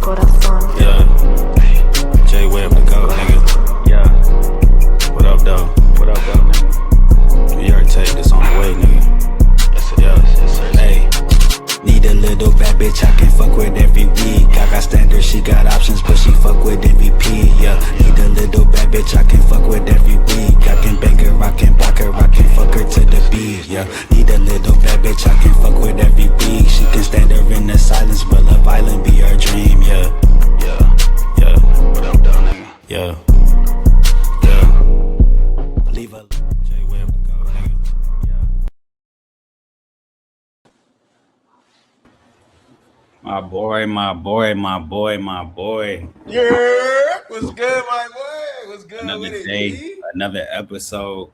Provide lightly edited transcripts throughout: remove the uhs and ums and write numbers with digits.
Yeah, JWEBB the GOAT, nigga. Yeah. What up, though? What up, though, nigga? You already take this on the way, nigga. Yes, it does. Yes, sir. Hey. Need a little bad bitch I can fuck with every week. I got standards, she got options, but she fuck with MVP. Yeah, need a little bad bitch I can fuck with every week. I can bang her, I can block her, I can fuck her to the beat. Yeah, need a little bad bitch I can fuck with every week. She can stand her in the silence, but Love Island be her dream. Yeah, yeah, yeah. What up, though, nigga? Yeah, yeah. Leave a JWEBB to go, nigga. Yeah. My boy, my boy, my boy, my boy. Yeah, what's good, my boy? What's good Another with it, day, G? another episode,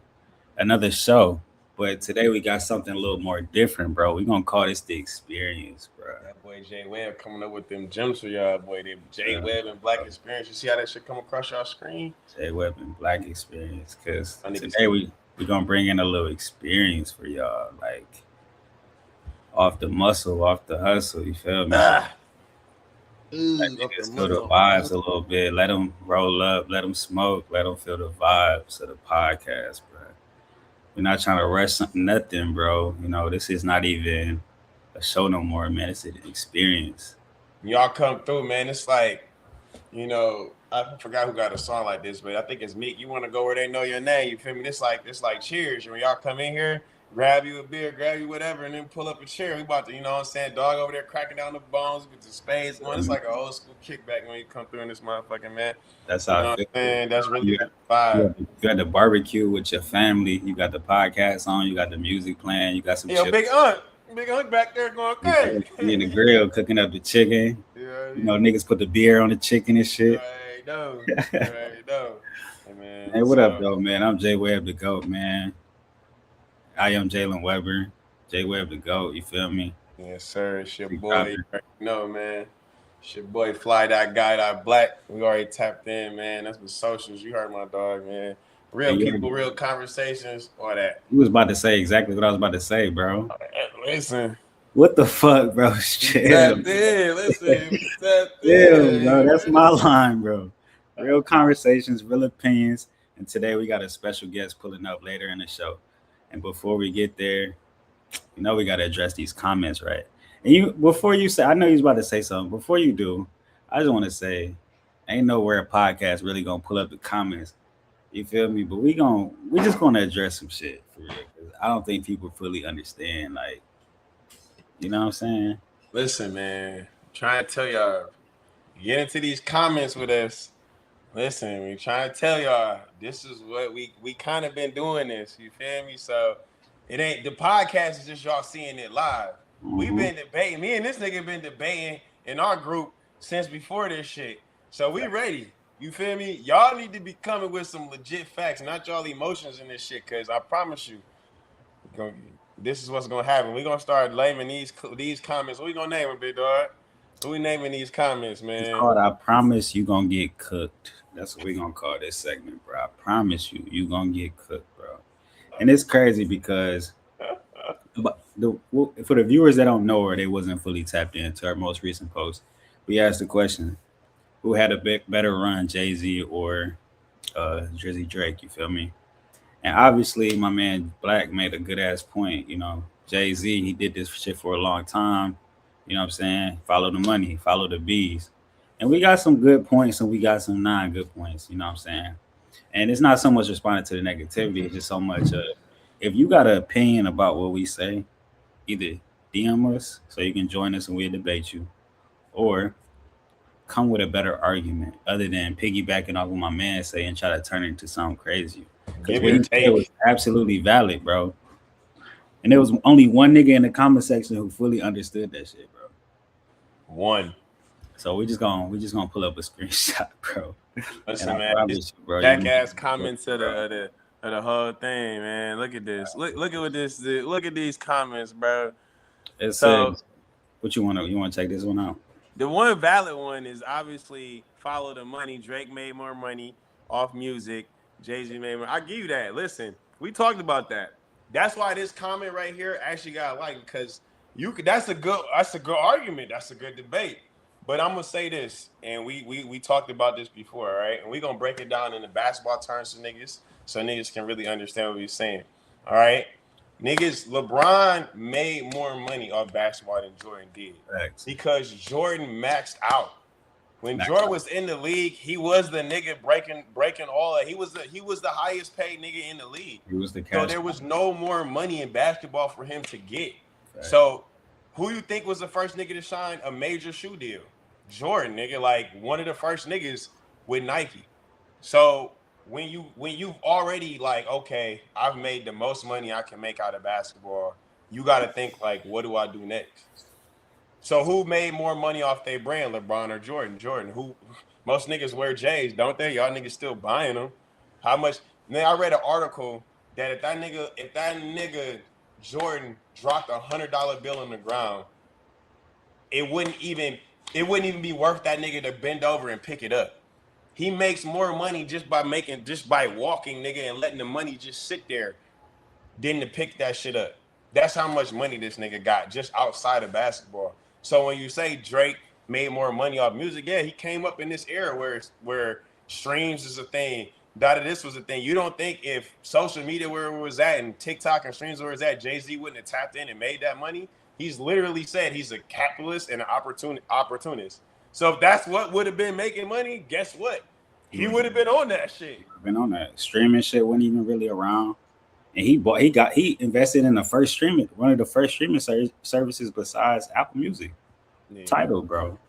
another show. But today we got something a little more different, bro. We're gonna call this the experience, bro. That boy JWEBB coming up with them gems for y'all, boy. Them JWEBB and Black Experience. You see how that shit come across y'all screen? JWEBB and Black Experience. Cause My niggas- today we gonna bring in a little experience for y'all, like off the muscle, off the hustle. You feel me? Ah. Let niggas feel the vibes a little bit. Let them roll up. Let them smoke. Let them feel the vibes of the podcast, bro. We're not trying to rush something, nothing, bro. You know, this is not even a show no more, man. It's an experience. Y'all come through, man. It's like, you know, I forgot who got a song like this, but I think it's Meek. You want to go where they know your name. You feel me? It's like Cheers. When y'all come in here, grab you a beer, grab you whatever, and then pull up a chair. We about to, you know what I'm saying, dog over there cracking down the bones with the spades going. It's like an old school kickback when you come through in this motherfucking, man. That's You know how what I I'm saying? That's really You the vibe. you got the barbecue with your family. You got the podcast on. You got the music playing. You got some Yo, chips. Big Aunt back there going, okay. You in the grill cooking up the chicken. Yeah, You know, niggas put the beer on the chicken and shit. right, no. Right, no. Hey, man, Hey, what up, though, man? I'm JWEBB the GOAT, man. I am Jalen Weber. JWEBB the GOAT, you feel me? Yes, sir. It's your Big boy. copper. You already know, man. It's your boy, Fly That Guy That Black. We already tapped in, man. That's the socials. You heard my dog, man. Real Yeah. people, real conversations, all that. You was about to say exactly what I was about to say, bro. Listen. What the fuck, bro? Chill. Tapped in. Listen. Tapped Chill, in. bro. That's my line, bro. Real conversations, real opinions. And today we got a special guest pulling up later in the show. And before we get there, you know we got to address these comments, right? And before you say, I know you was about to say something. Before you do, I just want to say, ain't nowhere a podcast really gonna pull up the comments. You feel me? But we just gonna address some shit for real. 'Cause I don't think people fully understand, like, you know what I'm saying? Listen, man. I'm trying to tell y'all, get into these comments with us. Listen, we trying to tell y'all, this is what we kind of been doing this. You feel me? So it ain't the podcast is just y'all seeing it live. We've been debating. Me and this nigga been debating in our group since before this shit. So we ready. You feel me? Y'all need to be coming with some legit facts, not y'all emotions in this shit. Cause I promise you, this is what's gonna happen. We're gonna start naming these comments. What we gonna name them, big dog? Who we naming these comments, man? It's called I Promise You Gonna Get Cooked. That's what we gonna call this segment, bro. I promise you gonna get cooked, bro. And it's crazy because for the viewers that don't know or they wasn't fully tapped into our most recent post, we asked the question: who had a better run, Jay-Z or Drizzy Drake? You feel me? And obviously, my man Black made a good ass point. You know, Jay-Z, he did this shit for a long time. You know what I'm saying? Follow the money, follow the bees. And we got some good points and we got some non-good points. You know what I'm saying? And it's not so much responding to the negativity. It's just so much if you got an opinion about what we say, either DM us so you can join us and we'll debate you, or come with a better argument other than piggybacking off what my man say and try to turn it into something crazy. Because Give what your he said take. was absolutely valid, bro. And there was only one nigga in the comment section who fully understood that shit, bro. One. So we just gonna pull up a screenshot, bro. Listen, man, this bro, jackass comments of the whole thing, man. Look at this. Look at what this. Look at these comments, bro. It So says, what you wanna check this one out? the one valid one is obviously follow the money. Drake made more money off music. Jay-Z made more. I give you that. Listen, we talked about that. That's why this comment right here actually got liked because that's a good argument. That's a good debate. But I'm gonna say this, and we talked about this before, all right? And we gonna break it down in the basketball terms to niggas, so niggas can really understand what we're saying. All right, niggas, LeBron made more money off basketball than Jordan did Facts. because Jordan maxed out. When Max Jordan out. was in the league, he was the nigga breaking all that. He was the highest paid nigga in the league. He was the So cash. there was no more money in basketball for him to get. Facts. So who you think was the first nigga to sign a major shoe deal? Jordan, nigga, like one of the first niggas with Nike. So when you've already like, okay, I've made the most money I can make out of basketball, you got to think like, what do I do next? So who made more money off their brand, LeBron or Jordan? Jordan. Who? Most niggas wear J's, don't they? Y'all niggas still buying them. How much? Man, I read an article that if that nigga Jordan dropped $100 bill on the ground, it wouldn't even it wouldn't even be worth that nigga to bend over and pick it up. He makes more money just by walking, nigga, and letting the money just sit there than to pick that shit up. That's how much money this nigga got just outside of basketball. So when you say Drake made more money off music, yeah, he came up in this era where streams is a thing, data this was a thing. You don't think if social media where it was at and TikTok and streams where it's at, Jay-Z wouldn't have tapped in and made that money? He's literally said he's a capitalist and an opportunist. So if that's what would have been making money, guess what? He would have been on that shit. Been on that streaming shit wasn't even really around, and he invested in the first streaming one of the first streaming services besides Apple Music. Yeah, Title, bro.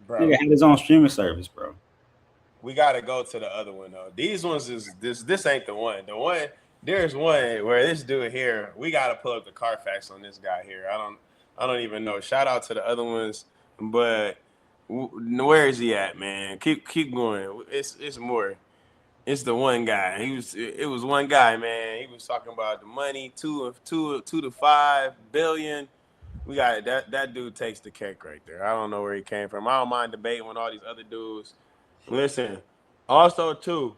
bro. Nigga had his own streaming service, bro. We gotta go to the other one though. These ones is this ain't the one. The one there's one where this dude here. We gotta pull up the Carfax on this guy here. I don't even know. Shout out to the other ones, but where is he at, man? Keep going. It's more. It's the one guy. It was one guy, man. He was talking about the money, two to 5 billion. We got it. That dude takes the cake right there. I don't know where he came from. I don't mind debating with all these other dudes. Listen, also too,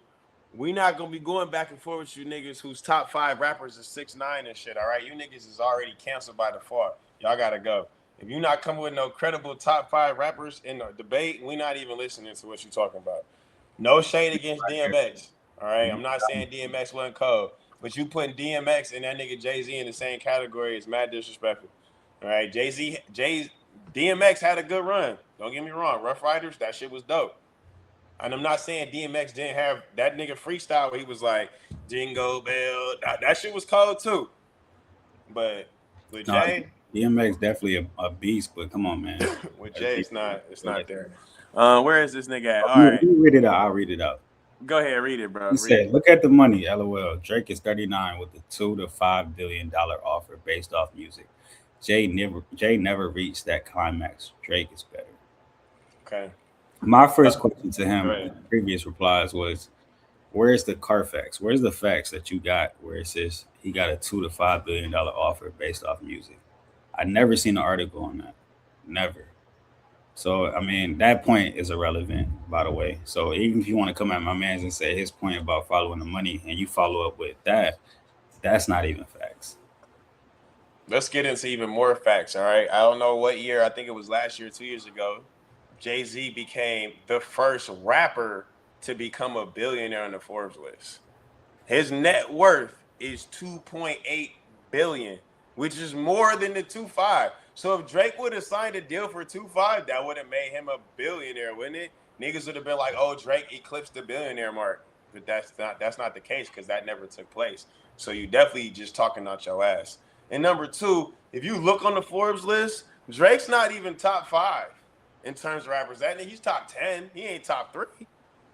we not gonna be going back and forth with you niggas whose top 5 rappers is 6ix9ine and shit. All right, you niggas is already canceled by default. Y'all gotta go. If you not coming with no credible top 5 rappers in the debate, we not even listening to what you talking about. No shade against DMX. All right, I'm not saying DMX wasn't cold, but you putting DMX and that nigga Jay Z in the same category is mad disrespectful. All right, DMX had a good run. Don't get me wrong. Rough Riders, that shit was dope. And I'm not saying DMX didn't have that nigga freestyle where he was like, Jingle Bell. That shit was cold too. But with No, Jay, DMX definitely a beast, but come on, man. with Jay, it's not there. Where is this nigga at? All You, right. you read it out. I'll read it out. Go ahead, read it, bro. He Read said, it. "Look at the money. LOL. Drake is 39 with a $2 to $5 billion offer based off music. Jay never reached that climax. Drake is better." Okay. My first question to him in Right. previous replies was, "Where's the Carfax? Where's the facts that you got where it says he got a $2 to $5 billion offer based off music?" I never seen an article on that. Never. So I mean that point is irrelevant, by the way. So even if you want to come at my man's and say his point about following the money, and you follow up with that, that's not even facts. Let's get into even more facts. All right. I don't know what year. I think it was last year, 2 years ago. Jay Z became the first rapper to become a billionaire on the Forbes list. His net worth is 2.8 billion, which is more than the 2.5. So if Drake would have signed a deal for 2.5, that would have made him a billionaire, wouldn't it? Niggas would have been like, "Oh, Drake eclipsed the billionaire mark," but that's not the case because that never took place. So you definitely just talking out your ass. And number two, if you look on the Forbes list, Drake's not even top 5 in terms of rappers. That nigga, he's top 10. He ain't top 3.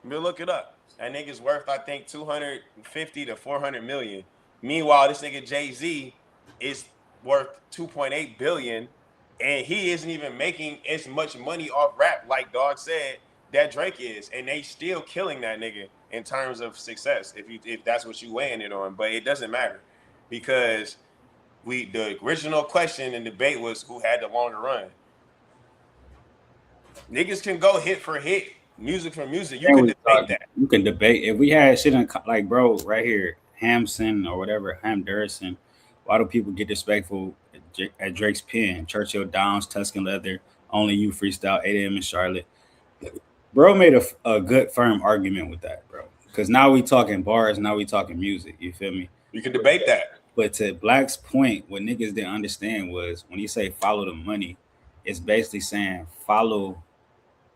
But look it up. That nigga's worth, I think, 250 to 400 million. Meanwhile, this nigga Jay Z is worth 2.8 billion, and he isn't even making as much money off rap, like Dog said, that Drake is, and they still killing that nigga in terms of success. If that's what you weighing it on, but it doesn't matter because the original question and debate was who had the longer run. Niggas can go hit for hit, music for music. You Then can we debate talk. that. You can debate if we had shit in like, bro, right here, Hamson or whatever, Ham Durson. Why do people get disrespectful at Drake's pen? Churchill Downs, Tuscan Leather, Only You freestyle 8 a.m. in Charlotte. Bro made a good firm argument with that, bro. Because now we talking bars, now we talking music. You feel me? You can debate that. But to Black's point, what niggas didn't understand was when you say follow the money, it's basically saying follow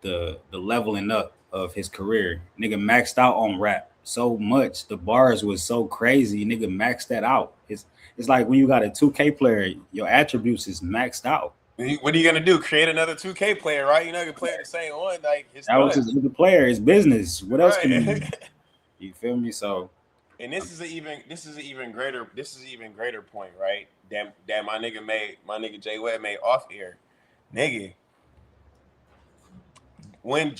the leveling up of his career. Nigga maxed out on rap so much. The bars was so crazy. Nigga maxed that out. It's like when you got a 2K player, your attributes is maxed out. What are you gonna do? Create another 2K player, right? You're not gonna play the same one. Like it's That was done. just the player, it's business. What else can you do? Right. You feel me? So And this is an even greater point, right? That my nigga JWEBB made off air. Nigga, when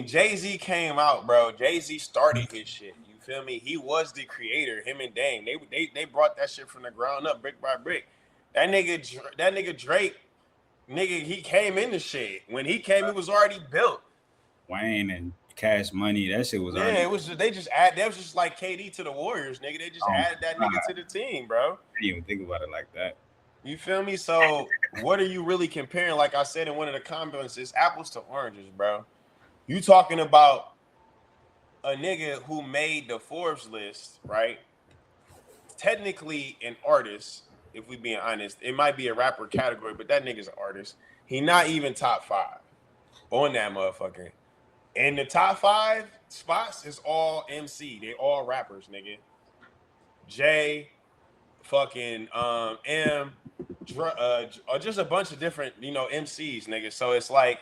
Jay-Z came out, bro, Jay-Z started his shit. You feel me? He was the creator, him and Dame. They brought that shit from the ground up, brick by brick. That nigga Drake, nigga, he came in the shit. When he came, it was already built. Wayne and Cash Money, that shit was Yeah, already. it was just, they just add that was just like KD to the Warriors, nigga. They just added that nigga to the team, bro. I didn't even think about it like that. You feel me? So what are you really comparing? Like I said in one of the comments, it's apples to oranges, bro. You talking about a nigga who made the Forbes list, right? Technically an artist, if we being honest. It might be a rapper category, but that nigga's an artist. He not even top 5 on that motherfucker. And the top 5 spots is all MC. They all rappers, nigga. J, fucking M, just a bunch of different, MCs, nigga. So it's like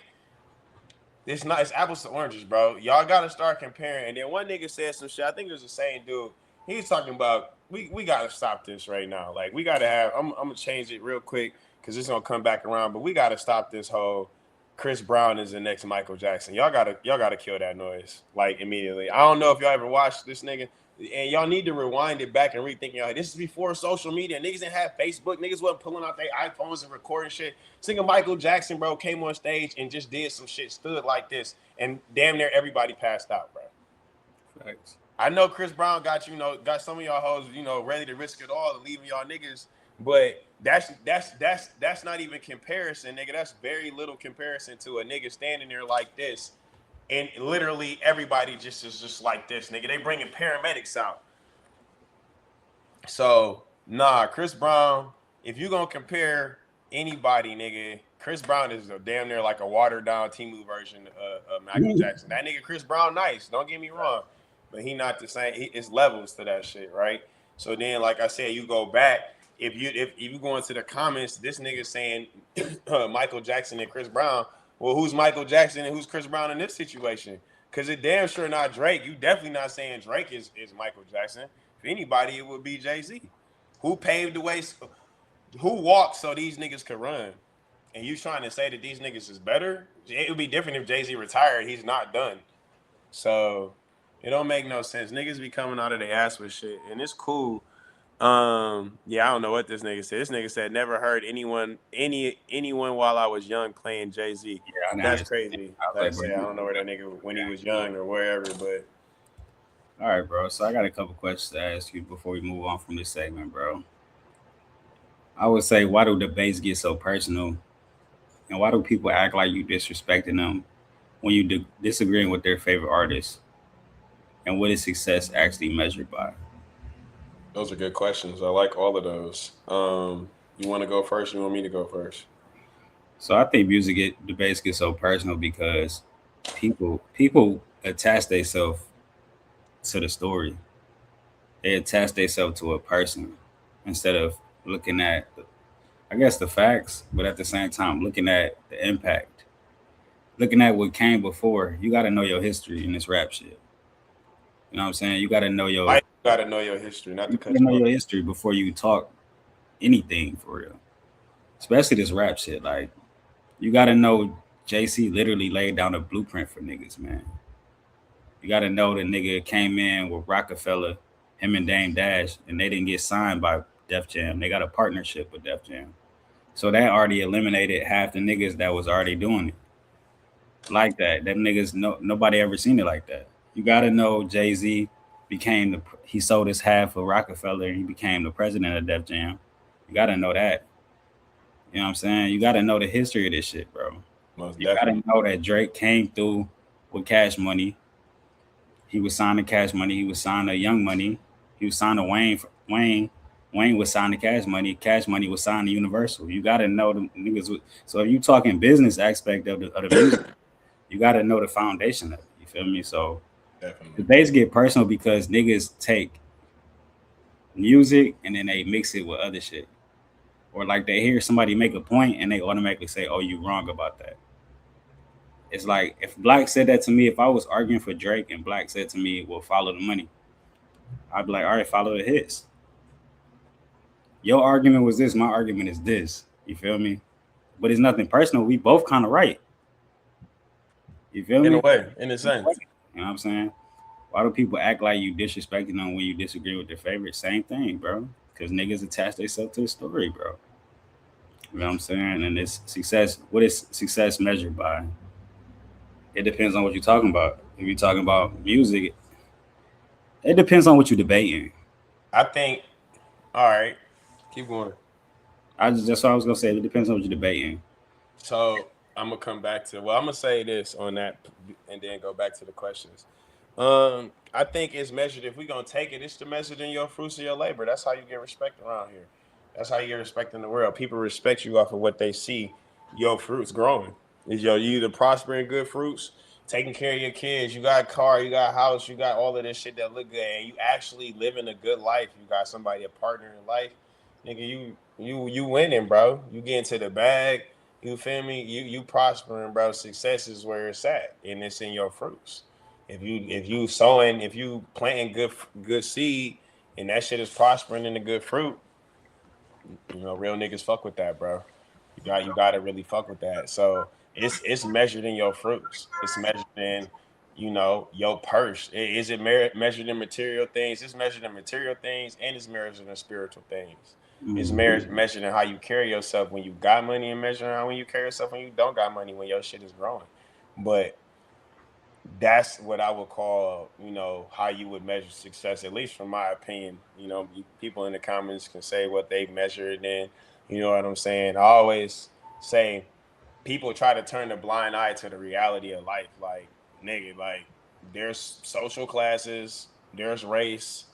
it's apples to oranges, bro. Y'all gotta start comparing. And then one nigga said some shit. I think it was the same dude. He's talking about we gotta stop this right now. Like we gotta have. I'm gonna change it real quick because it's gonna come back around. But we gotta stop this whole Chris Brown is the next Michael Jackson. Y'all gotta kill that noise like immediately. I don't know if y'all ever watched this nigga. And y'all need to rewind it back and rethink. Y'all, this is before social media. Niggas didn't have Facebook. Niggas wasn't pulling out their iPhones and recording shit. Singer Michael Jackson, bro, came on stage and just did some shit, stood like this, and damn near everybody passed out, bro. Thanks. I know Chris Brown got some of y'all hoes, ready to risk it all and leaving y'all niggas, but that's not even comparison, nigga. That's very little comparison to a nigga standing there like this. And literally everybody just is just like this, nigga. They bringing paramedics out. So, nah, Chris Brown, if you gonna compare anybody, nigga, Chris Brown is damn near like a watered down Timu version of Michael Jackson. That nigga Chris Brown nice, don't get me wrong. But he not the same. It's levels to that shit, right? So then, like I said, you go back. If you go into the comments, this nigga saying Michael Jackson and Chris Brown. Well, who's Michael Jackson and who's Chris Brown in this situation? Because it damn sure not Drake. You definitely not saying Drake is Michael Jackson. If anybody, it would be Jay-Z. Who paved the way? Who walked so these niggas could run? And you trying to say that these niggas is better? It would be different if Jay-Z retired. He's not done. So it don't make no sense. Niggas be coming out of their ass with shit. And it's cool. Yeah, I don't know what this nigga said. This nigga said never heard anyone while I was young playing Jay-Z. Yeah, that's crazy. Like I don't know where that nigga when he was young or wherever, but all right, bro. So I got a couple questions to ask you before we move on from this segment, bro. I would say, why do debates get so personal, and why do people act like you disrespecting them when you disagreeing with their favorite artist? And what is success actually measured by? those are good questions. I like all of those. You want to go first? You want me to go first? So I think debates get so personal because people attach themselves to the story. They attach themselves to a person instead of looking at, I guess, the facts, but at the same time looking at the impact, looking at what came before. You got to know your history in this rap shit. You know what I'm saying? You got to know your. You got to know your history, not to cut you know your history before you talk anything for real. Especially this rap shit. Like, you got to know JC literally laid down a blueprint for niggas, man. You got to know the nigga came in with Rockefeller, him and Dame Dash, and they didn't get signed by Def Jam. They got a partnership with Def Jam. So that already eliminated half the niggas that was already doing it. Like that. Them niggas, nobody ever seen it like that. You got to know Jay-Z he sold his half of Rockefeller and he became the president of Def Jam. You got to know that. You know what I'm saying? You got to know the history of this shit, bro. Most You got to definitely. know that Drake came through with Cash Money. He was signed to Cash Money. He was signed to Young Money. He was signed to Wayne. Wayne. Wayne was signed to Cash Money. Cash Money was signed to Universal. You got to know the niggas. So if you talking business aspect of the music, you got to know the foundation of it. You feel me? So the Definitely. debates get personal because niggas take music and then they mix it with other shit. Or like they hear somebody make a point and they automatically say, "Oh, you wrong about that." It's like if Black said that to me, if I was arguing for Drake and Black said to me, "Well, follow the money," I'd be like, "All right, follow the hits." Your argument was this, my argument is this. You feel me? But it's nothing personal. We both kind of right. You feel In a me? way, in a sense. You know what I'm saying? Why do people act like you disrespecting them when you disagree with their favorite? Same thing, bro. Because niggas attach themselves to the story, bro. You know what I'm saying? And it's success. What is success measured by? It depends on what you're talking about. If you're talking about music, it depends on what you're debating. I think. All right, keep going. That's what I was gonna say. It depends on what you're debating. So I'm gonna come back to. Well, I'm gonna say this on that, and then go back to the questions. I think it's measured. If we're gonna take it, it's to measured in your fruits of your labor. That's how you get respect around here. That's how you get respect in the world. People respect you off of what they see your fruits growing. Is you either prospering good fruits, taking care of your kids, you got a car, you got a house, you got all of this shit that look good, and you actually living a good life. You got somebody, a partner in life, nigga. You winning, bro. You get into the bag. You feel me? You prospering, bro. Success is where it's at, and it's in your fruits. If you sowing, if you planting good seed, and that shit is prospering in the good fruit, real niggas fuck with that, bro. You gotta really fuck with that. So it's measured in your fruits. It's measured in your purse. Is it measured in material things? It's measured in material things, and it's measured in spiritual things. It's Mm-hmm. measured in how you carry yourself when you got money, and measuring how when you carry yourself when you don't got money, when your shit is growing. But that's what I would call, how you would measure success, at least from my opinion. People in the comments can say what they measure it in. You know what I'm saying? I always say people try to turn a blind eye to the reality of life. Like, nigga, like there's social classes, there's race,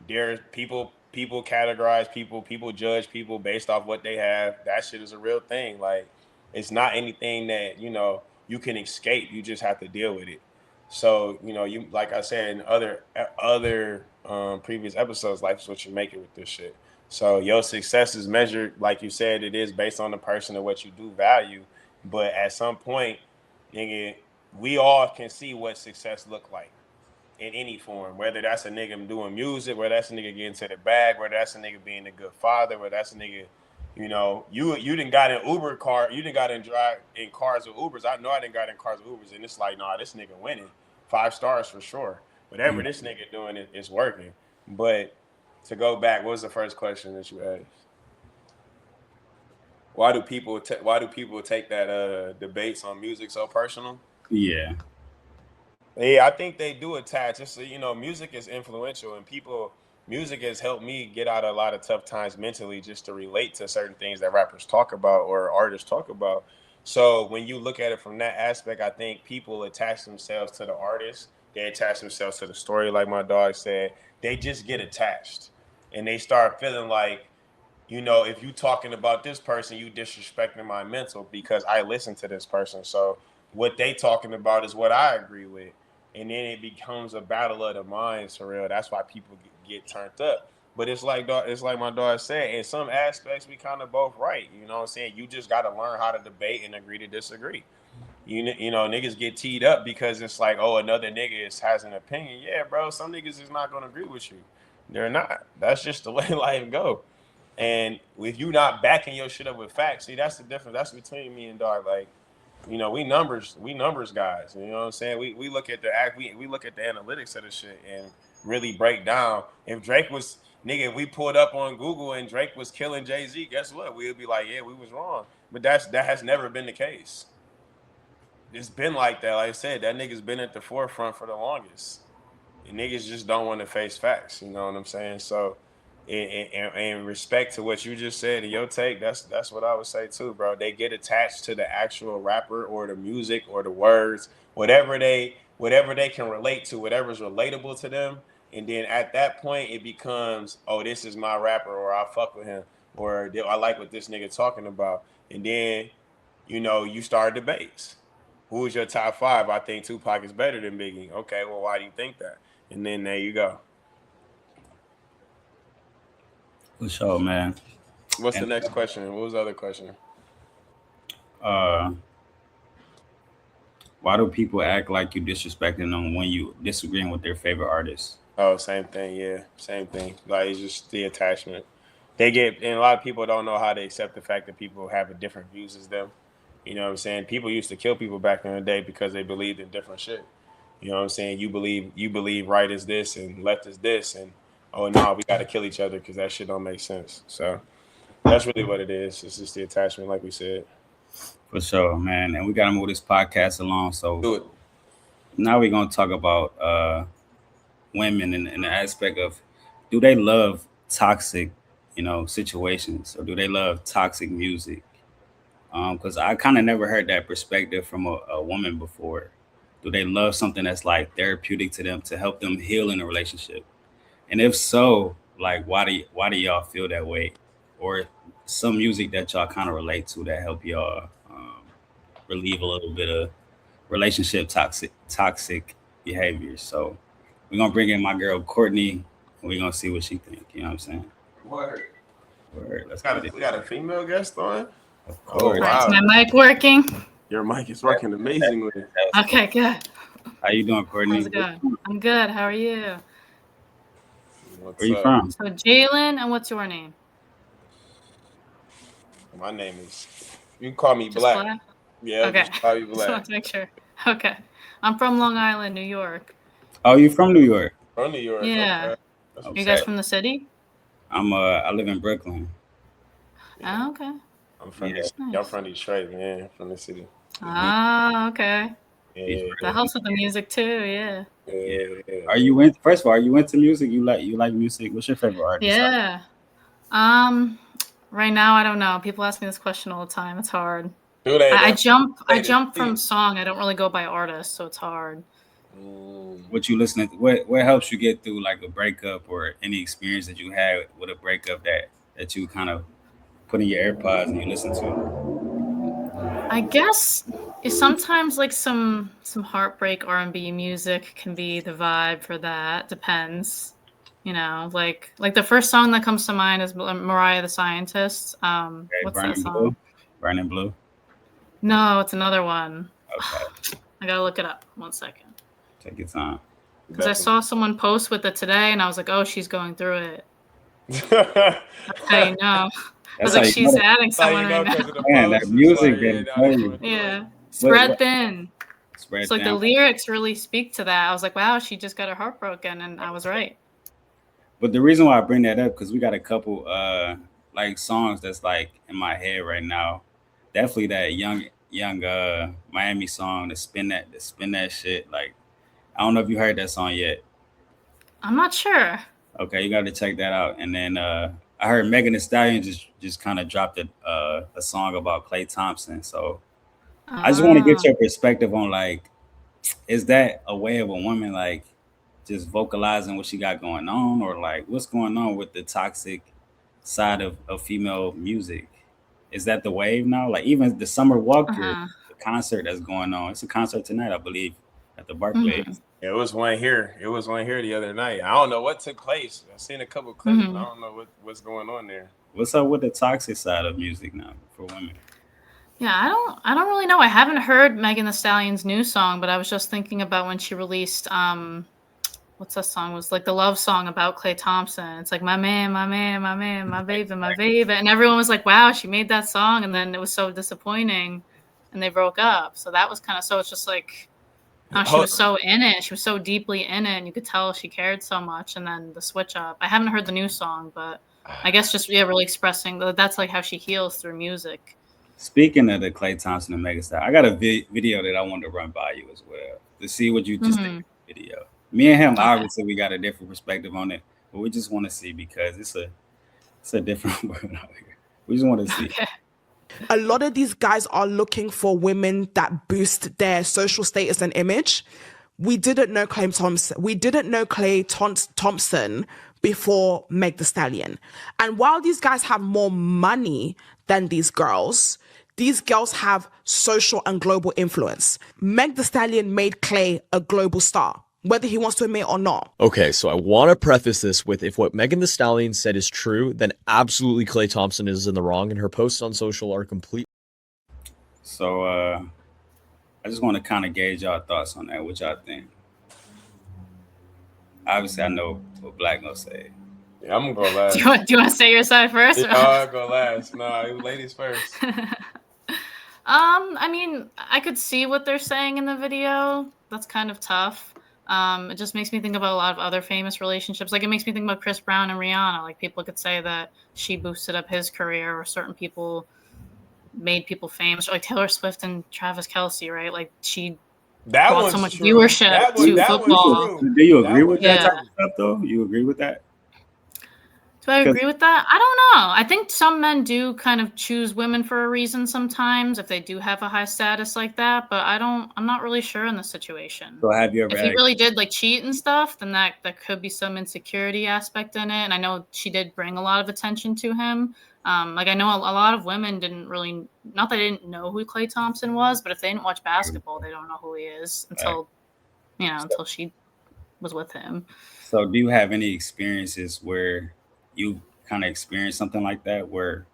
there's people categorize people judge people based off what they have. That shit is a real thing. Like, it's not anything that, you can escape. You just have to deal with it. So, you, like I said in other previous episodes, life is what you make it with this shit. So your success is measured, like you said, it is based on the person and what you do value. But at some point, nigga, we all can see what success look like in any form. Whether that's a nigga doing music, whether that's a nigga getting to the bag, whether that's a nigga being a good father, whether that's a nigga, you didn't got in Uber car, you didn't got in drive in cars with Ubers. I know I didn't got in cars with Ubers, and it's like, nah, this nigga winning 5 stars for sure. Whatever this nigga doing, it's working. But to go back, what was the first question that you asked? Why do people take that debates on music so personal? Yeah. Yeah, I think they do attach. It's music is influential, and music has helped me get out of a lot of tough times mentally, just to relate to certain things that rappers talk about or artists talk about. So when you look at it from that aspect, I think people attach themselves to the artist. They attach themselves to the story, like my dog said. They just get attached, and they start feeling like, if you talking about this person, you disrespecting my mental because I listen to this person. So what they talking about is what I agree with. And then it becomes a battle of the minds for real. That's why people get turned up. But it's like my daughter said, in some aspects we kind of both right. You know what I'm saying? You just got to learn how to debate and agree to disagree. Niggas get teed up because it's like, oh, another nigga has an opinion. Yeah, bro, some niggas is not gonna agree with you. They're not. That's just the way life go. And if you not backing your shit up with facts, see, that's the difference. That's between me and dog. Like, we numbers guys. You know what I'm saying? We look at the act, we look at the analytics of the shit and really break down. If Drake was nigga, if we pulled up on Google and Drake was killing Jay-Z, guess what? We'd be like, yeah, we was wrong. But that has never been the case. It's been like that. Like I said, that nigga's been at the forefront for the longest. And niggas just don't want to face facts. You know what I'm saying? So and respect to what you just said and your take, that's what I would say too, bro. They get attached to the actual rapper or the music or the words, whatever they can relate to, whatever's relatable to them. And then at that point, it becomes, oh, this is my rapper, or I fuck with him, or I like what this nigga talking about. And then, you start debates. Who is your top five? I think Tupac is better than Biggie. Okay, well, why do you think that? And then there you go. For sure, man. What's the And next question? What was the other question? uh, why do people act like you disrespecting them when you disagreeing with their favorite artist? Oh, same thing. Yeah, same thing. Like it's just the attachment. And a lot of people don't know how to accept the fact that people have a different views as them. You know what I'm saying? People used to kill people back in the day because they believed in different shit. You know what I'm saying? You believe right is this and left is this, and oh no, we got to kill each other because that shit don't make sense. So that's really what it is. It's just the attachment, like we said. For sure, man. And we gotta move this podcast along. So Do it. now we're gonna talk about women in the aspect of, do they love toxic, situations, or do they love toxic music? Because I kind of never heard that perspective from a woman before. Do they love something that's like therapeutic to them to help them heal in a relationship? And if so, like why do y'all feel that way? Or some music that y'all kind of relate to that help y'all relieve a little bit of relationship toxic behaviors. So we're gonna bring in my girl Courtney, and we're gonna see what she think. You know what I'm saying? Word. Word, let's Got get a, it. we got a female guest on. Of Oh course. All right, is wow, my mic working? your mic is working amazingly. Okay, good. How you doing, How's Courtney? it going? I'm good. How are you? Where What's you up? from? So, Jalen, and what's your name? My name is. You can call me Just Black. Black? Yeah, Okay. just call me Just Black. want to make sure. Okay. I'm from Long Island, New York. Oh, you from New York? From New York. Yeah. Okay. That's You what's Okay. guys up. from the city? I live in Brooklyn. Yeah, Oh, okay. I'm from Yeah, this. I'm Nice. from Detroit, man. From the city. uh-huh. Ah, okay. Yeah, That Detroit. helps with the music too, yeah. Yeah. yeah, yeah, Are yeah. you in? First of all, are you into music? You like music? What's your favorite artist? Yeah. Um, right now I don't know. People ask me this question all the time. It's hard. Do they I though? jump I Say this jump from thing. song. I don't really go by artist, so it's hard. Mm. What you listening to? What helps you get through like a breakup or any experience that you had with a breakup that you kind of put in your AirPods and you listen to? I guess is sometimes like some heartbreak R&B music can be the vibe for that. Depends. Like the first song that comes to mind is Mariah the Scientist. Okay, What's that Burning song? Blue, Burning Blue. No, it's another one. Okay, I gotta look it up. 1 second. take your time. Because I saw someone post with it today, and I was like, oh, she's going through it. Definitely. That's how you know. I was That's how like, you know she's that. adding That's how someone you right know now. because of the Man, that post. It's like, music yeah, been now they crazy. going through it. Yeah. What Spread thin. spread It's like the down? lyrics really speak to that. I was like, wow, she just got her heart broken, and I was right. But the reason why I bring that up, because we got a couple like songs that's like in my head right now. Definitely that young Miami song, the spin that shit. Like, I don't know if you heard that song yet. I'm not sure. Okay, you got to check that out. And then I heard Megan Thee Stallion just kind of dropped a song about Clay Thompson. So I just want to get Ah. your perspective on, like, is that a way of a woman like just vocalizing what she got going on, or like what's going on with the toxic side of female music? Is that the wave now? Like even the Summer Walker, Uh-huh. the concert that's going on. It's a concert tonight, I believe, at the Barclays. Mhm. It was one here. It was one here the other night. I don't know what took place. I seen a couple clips, but I Mhm. don't know what's going on there. What's up with the toxic side of music now for women? Yeah, I don't really know. I haven't heard Megan Thee Stallion's new song, but I was just thinking about when she released what's that song? It was like the love song about Clay Thompson. It's like my man, my man, my man, my baby, my baby. And everyone was like, wow, she made that song, and then it was so disappointing and they broke up. So that was kind of, so it's just like, oh, she Hold, was so in it. She was so deeply in it, and you could tell she cared so much. And then the switch up. I haven't heard the new song, but I guess just, yeah, really expressing that's like how she heals through music. Speaking of the Clay Thompson and Megastar, I got a video that I wanted to run by you as well to see what you just think Hmm. of the video. Me and him, Okay. obviously, we got a different perspective on it. but we just want to see because it's a different world out here. We just want to see. Okay. A lot of these guys are looking for women that boost their social status and image. We didn't know Clay Thompson. We didn't know Thompson before Meg Thee Stallion. And while these guys have more money than these girls have social and global influence. Meg Thee Stallion made Clay a global star, whether he wants to admit or not. Okay, so I want to preface this with, if what Megan Thee Stallion said is true, then absolutely Clay Thompson is in the wrong, and her posts on social are complete. So I just want to kind of gauge y'all thoughts on that. What y'all think? Obviously, I know what Black gonna say. Yeah, I'm gonna go last. Do you want to say your side first? Yeah, I'll go last. No, ladies first. I mean, I could see what they're saying in the video. That's kind of tough. It just makes me think about a lot of other famous relationships. Like, it makes me think about Chris Brown and Rihanna. Like, people could say that she boosted up his career, or certain people made people famous. Like Taylor Swift and Travis Kelce, right? Like, she brought so much viewership to football. Do you agree with that type of stuff, though? You agree with that? Do I agree with that? I don't know. I think some men do kind of choose women for a reason sometimes, if they do have a high status like that. But I'm not really sure in the situation. So have you ever? If he really did like cheat and stuff, then that could be some insecurity aspect in it. And I know she did bring a lot of attention to him. Like, I know a lot of women didn't really, not that they didn't know who Klay Thompson was, but if they didn't watch basketball, they don't know who he is until she was with him. So do you have any experiences where you kind of experienced something like that, where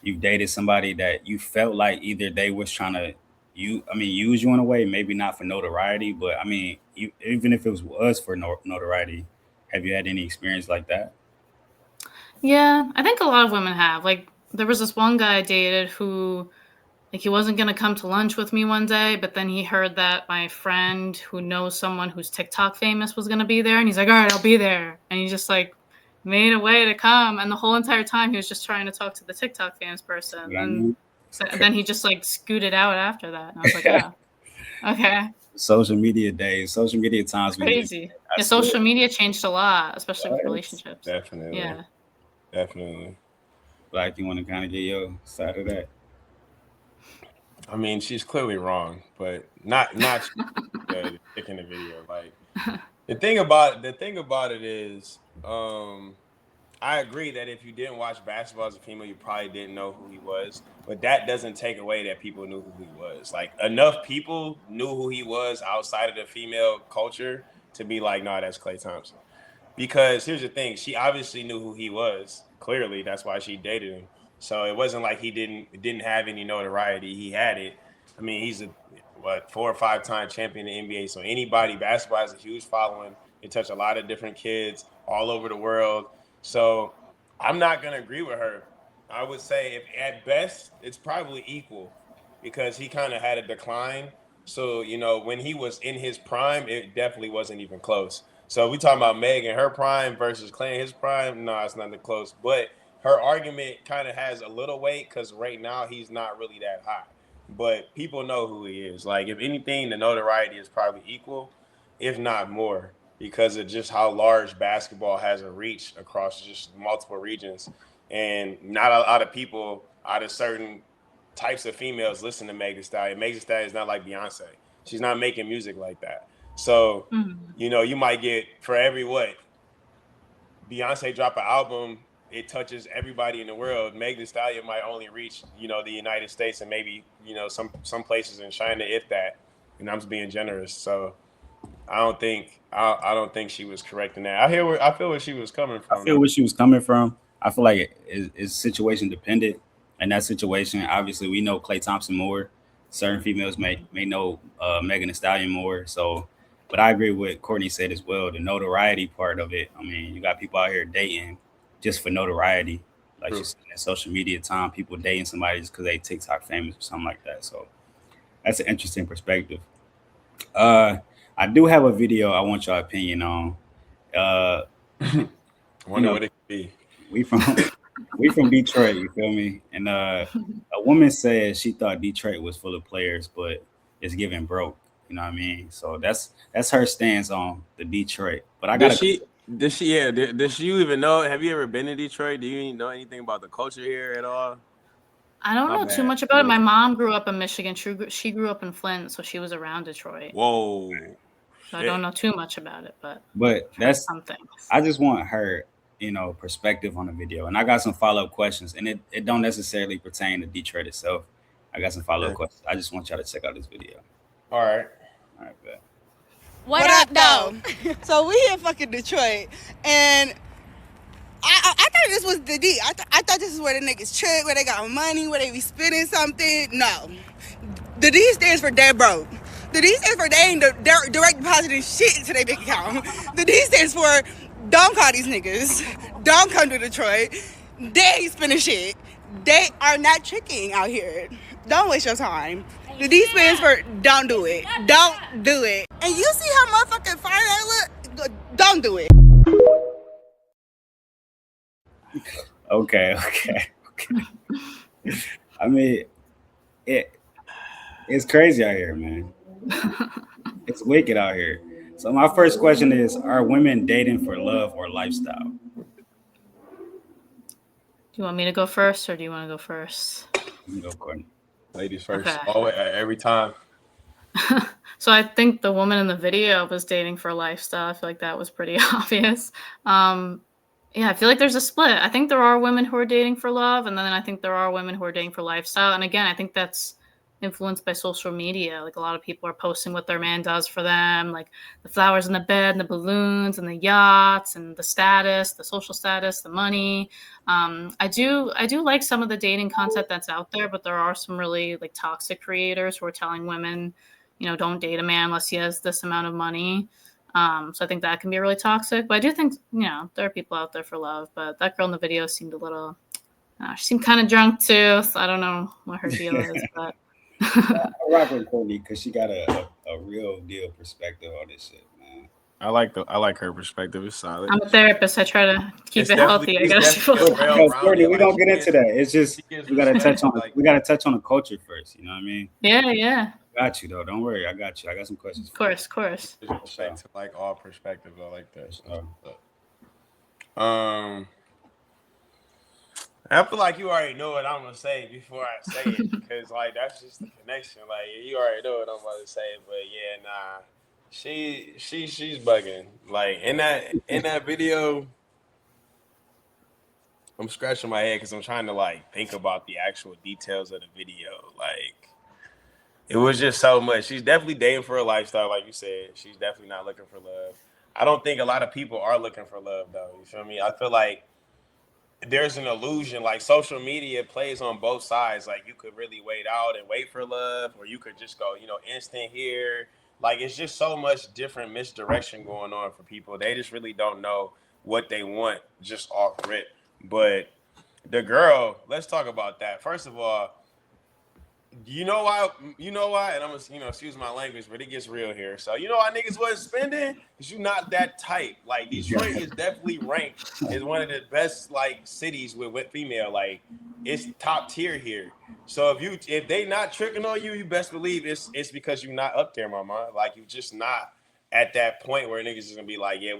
you dated somebody that you felt like either they was trying to use you in a way, maybe not for notoriety, but I mean, even if it was for notoriety, have you had any experience like that? Yeah, I think a lot of women have. Like, there was this one guy I dated who, like, he wasn't going to come to lunch with me one day, but then he heard that my friend who knows someone who's TikTok famous was going to be there, and he's like, all right, I'll be there. And he just, like, made a way to come, and the whole entire time he was just trying to talk to the TikTok famous person. Yeah, and then he just, like, scooted out after that. And I was like, oh, okay. Social media days, social media times. Crazy. Yeah, social media changed a lot, especially with relationships. Definitely. Yeah. Definitely. Like, you want to kind of get your side of that? I mean, she's clearly wrong, but not in the video. Like, the thing about it is, I agree that if you didn't watch basketball as a female, you probably didn't know who he was. But that doesn't take away that people knew who he was. Like, enough people knew who he was outside of the female culture to be like, nah, that's Klay Thompson. Because here's the thing, she obviously knew who he was. Clearly, that's why she dated him. So it wasn't like he didn't have any notoriety. He had it. I mean, he's a 4 or 5 time champion in the NBA. So basketball has a huge following. It touched a lot of different kids all over the world. So I'm not gonna agree with her. I would say, if at best, it's probably equal, because he kind of had a decline. So, when he was in his prime, it definitely wasn't even close. So we talking about Meg in her prime versus Clay in his prime. No, it's not that close. But her argument kind of has a little weight, because right now he's not really that high. But people know who he is. Like, if anything, the notoriety is probably equal, if not more, because of just how large basketball has a reach across just multiple regions. And not a lot of people out of certain types of females listen to Meg Thee Stallion. Meg Thee Stallion is not like Beyonce. She's not making music like that. So, you might get, for every Beyonce drop an album, it touches everybody in the world. Meg Thee Stallion might only reach, the United States and maybe, some places in China, if that. And I'm just being generous. So I don't think she was correct in that. I feel where she was coming from. I feel where she was coming from. I feel like it's situation dependent. In that situation, obviously, we know Klay Thompson more. Certain females may know Megan Thee Stallion more. So, but I agree with what Courtney said as well. The notoriety part of it. I mean, you got people out here dating just for notoriety. Like you said, in social media time, people dating somebody just because they TikTok famous or something like that. So that's an interesting perspective. I do have a video I want your opinion on. I wonder what it could be. We from Detroit, you feel me? And a woman said she thought Detroit was full of players, but it's giving broke. You know what I mean? So that's her stance on the Detroit. But I got Does she? Yeah. Does you even know? Have you ever been to Detroit? Do you know anything about the culture here at all? I don't My know too bad. much about it. My mom grew up in Michigan. She grew up in Flint, so she was around Detroit. Whoa. So I don't Shit. know too much about it, but But I've heard that's some things. I just want her, perspective on the video. And I got some follow-up questions. And it don't necessarily pertain to Detroit itself. I got some follow-up Yeah. questions. I just want y'all to check out this video. All right. All right, bet. What up, though? So we in fucking Detroit, and I thought this was the D. I thought this is where the niggas trick, where they got money, where they be spending something. No. The D stands for dead broke. The D stands for they ain't direct depositing shit into their bank account. The D stands for don't call these niggas. Don't come to Detroit. They ain't spending shit. They are not tricking out here. Don't waste your time. The D stands for don't do it. Don't do it. And you see how motherfucking fire that look? Don't do it. Okay. I mean, it's crazy out here, man. It's wicked out here. So my first question is: are women dating for love or lifestyle? Do you want me to go first, or do you want to go first? You go, Courtney. Ladies first. Okay. Always, every time. So I think the woman in the video was dating for lifestyle. I feel like that was pretty obvious. Yeah, I feel like there's a split. I think there are women who are dating for love, and then I think there are women who are dating for lifestyle. And again, I think that's influenced by social media. Like a lot of people are posting what their man does for them, like the flowers in the bed, and the balloons, and the yachts, and the status, the social status, the money. I do like some of the dating content that's out there, but there are some really like toxic creators who are telling women, don't date a man unless he has this amount of money. So I think that can be really toxic. But I do think, there are people out there for love. But that girl in the video seemed a little, she seemed kind of drunk too. So I don't know what her deal is. But I rock with Courtney because she got a real deal perspective on this shit, man. I like her perspective. It's solid. I'm a therapist. I try to keep It's it healthy. I definitely- guess. it's definitely a Yo, well-rounded, Courtney, we like, gonna get she into gives- that. It's just she gives we gotta respect, touch on like- we gotta touch on the culture first. You know what I mean? Yeah. Got you though. Don't worry. I got you. I got some questions. Of course. Respect to like all perspectives. I like that. Oh. I feel like you already know what I'm gonna say before I say it, because like that's just the connection. Like you already know what I'm about to say, but yeah, nah, she's bugging. Like in that video, I'm scratching my head because I'm trying to like think about the actual details of the video. Like it was just so much. She's definitely dating for a lifestyle, like you said. She's definitely not looking for love. I don't think a lot of people are looking for love though. You feel me? I feel like there's an illusion, like social media plays on both sides. Like you could really wait out and wait for love, or you could just go, instant here. Like it's just so much different misdirection going on for people. They just really don't know what they want just off rip. But the girl, let's talk about that. First of all, you know why? And I'm gonna, excuse my language, but it gets real here. So you know why niggas wasn't spending? Because you not that type. Like Detroit is definitely ranked as one of the best like cities with female. Like it's top tier here. So if they not tricking on you, you best believe it's because you're not up there, mama. Like you just not at that point where niggas is gonna be like, yeah,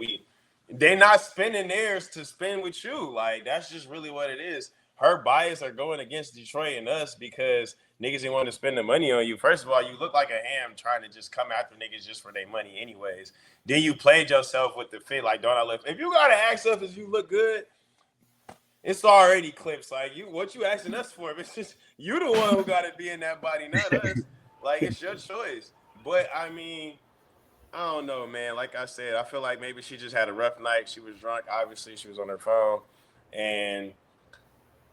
they not spending theirs to spend with you. Like that's just really what it is. Her bias are going against Detroit and us because niggas didn't want to spend the money on you. First of all, you look like a ham trying to just come after niggas just for their money anyways. Then you played yourself with the fit like, don't I look? If you gotta ask us if you look good, it's already clips. Like what you asking us for? It's just you the one who gotta be in that body, not us. Like it's your choice. But I mean, I don't know, man. Like I said, I feel like maybe she just had a rough night. She was drunk. Obviously, she was on her phone. And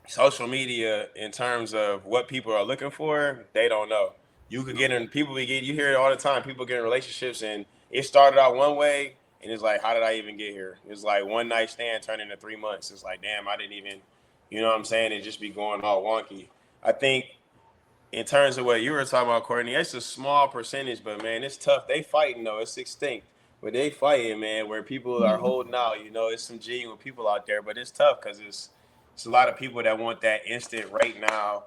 social media, in terms of what people are looking for, they don't know. You could get in, you hear it all the time. People get in relationships and it started out one way and it's like, how did I even get here? It's like one night stand turned into 3 months. It's like, damn, I didn't even, you know what I'm saying? It just be going all wonky. I think in terms of what you were talking about, Courtney, it's a small percentage, but man, it's tough. They fighting though. It's extinct. But they fighting, man, where people are holding out. It's some genuine people out there, but it's tough because it's a lot of people that want that instant right now.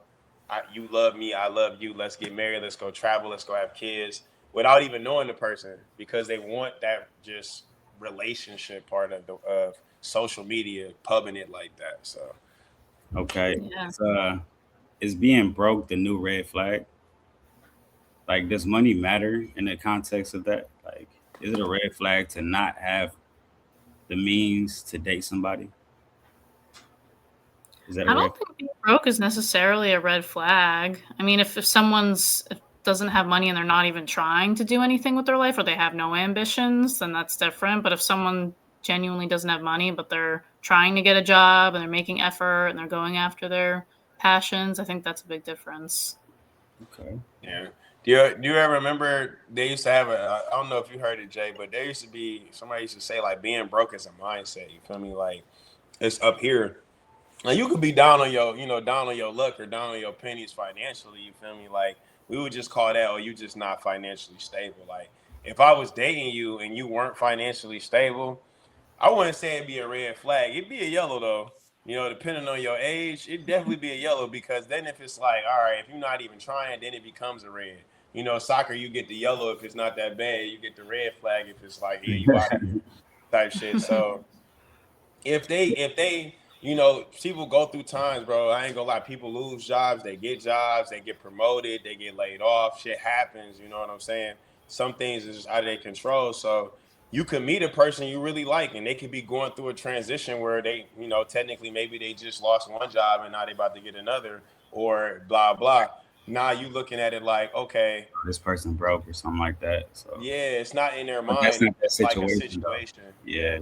You love me, I love you. Let's get married. Let's go travel. Let's go have kids without even knowing the person because they want that just relationship part of social media, pubbing it like that. So Okay. Yeah. Is being broke the new red flag? Like, does money matter in the context of that? Like, is it a red flag to not have the means to date somebody? Is that a I red? don't think being broke is necessarily a red flag. I mean, if someone's doesn't have money and they're not even trying to do anything with their life, or they have no ambitions, then that's different. But if someone genuinely doesn't have money, but they're trying to get a job and they're making effort and they're going after their passions, I think that's a big difference. Okay. yeah. Do you ever remember they used to have I don't know if you heard it, Jay, but there used to be somebody used to say like being broke is a mindset. You feel me? Like it's up here. Like you could be down on your, down on your luck or down on your pennies financially. You feel me? Like we would just call that, oh, you just not financially stable. Like if I was dating you and you weren't financially stable, I wouldn't say it'd be a red flag. It'd be a yellow though. Depending on your age, it'd definitely be a yellow because then if it's like, all right, if you're not even trying, then it becomes a red. Soccer, you get the yellow if it's not that bad. You get the red flag if it's like, yeah, you out of here type shit. So if they people go through times, bro. I ain't gonna lie, people lose jobs, they get promoted, they get laid off, shit happens, you know what I'm saying? Some things is just out of their control. So you could meet a person you really like and they could be going through a transition where they, technically maybe they just lost one job and now they about to get another or blah blah. Now you looking at it like, okay, This person broke or something like that. So, yeah, it's not in their but that's mind, not that it's like a situation, though. situation. Yeah.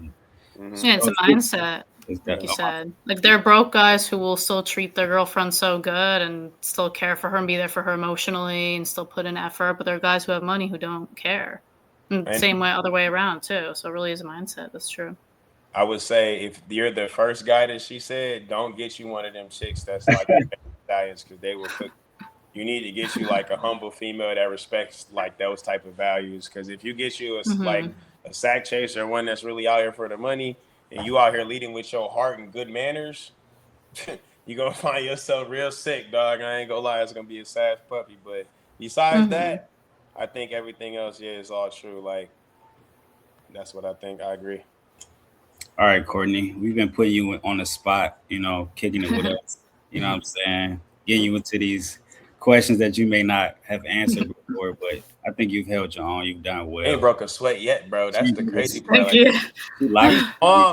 Yeah, it's So a mindset, it's like that. you Oh, said. Like there are broke guys who will still treat their girlfriend so good and still care for her and be there for her emotionally and still put in effort. But there are guys who have money who don't care. And And same way, other way around too. So it really is a mindset. That's true. I would say if you're the first guy that she said, don't get you one of them chicks that's like stallions because they will cook. You need to get you like a humble female that respects like those type of values. Because if you get you like Hmm. a sack chaser, one that's really out here for the money, and you out here leading with your heart and good manners, you're gonna find yourself real sick, dog. I ain't gonna lie, it's gonna be a sad puppy. But besides Hmm. that, I think everything else, yeah, is all true. Like that's what I think. I agree. all right, Courtney. We've been putting you on the spot, kicking it with us. You know what I'm saying? Getting you into these questions that you may not have answered before, but I think you've held your own. You've done Ain't well. broke a sweat yet, bro. That's the crazy Jesus. part. Thank Like you. She like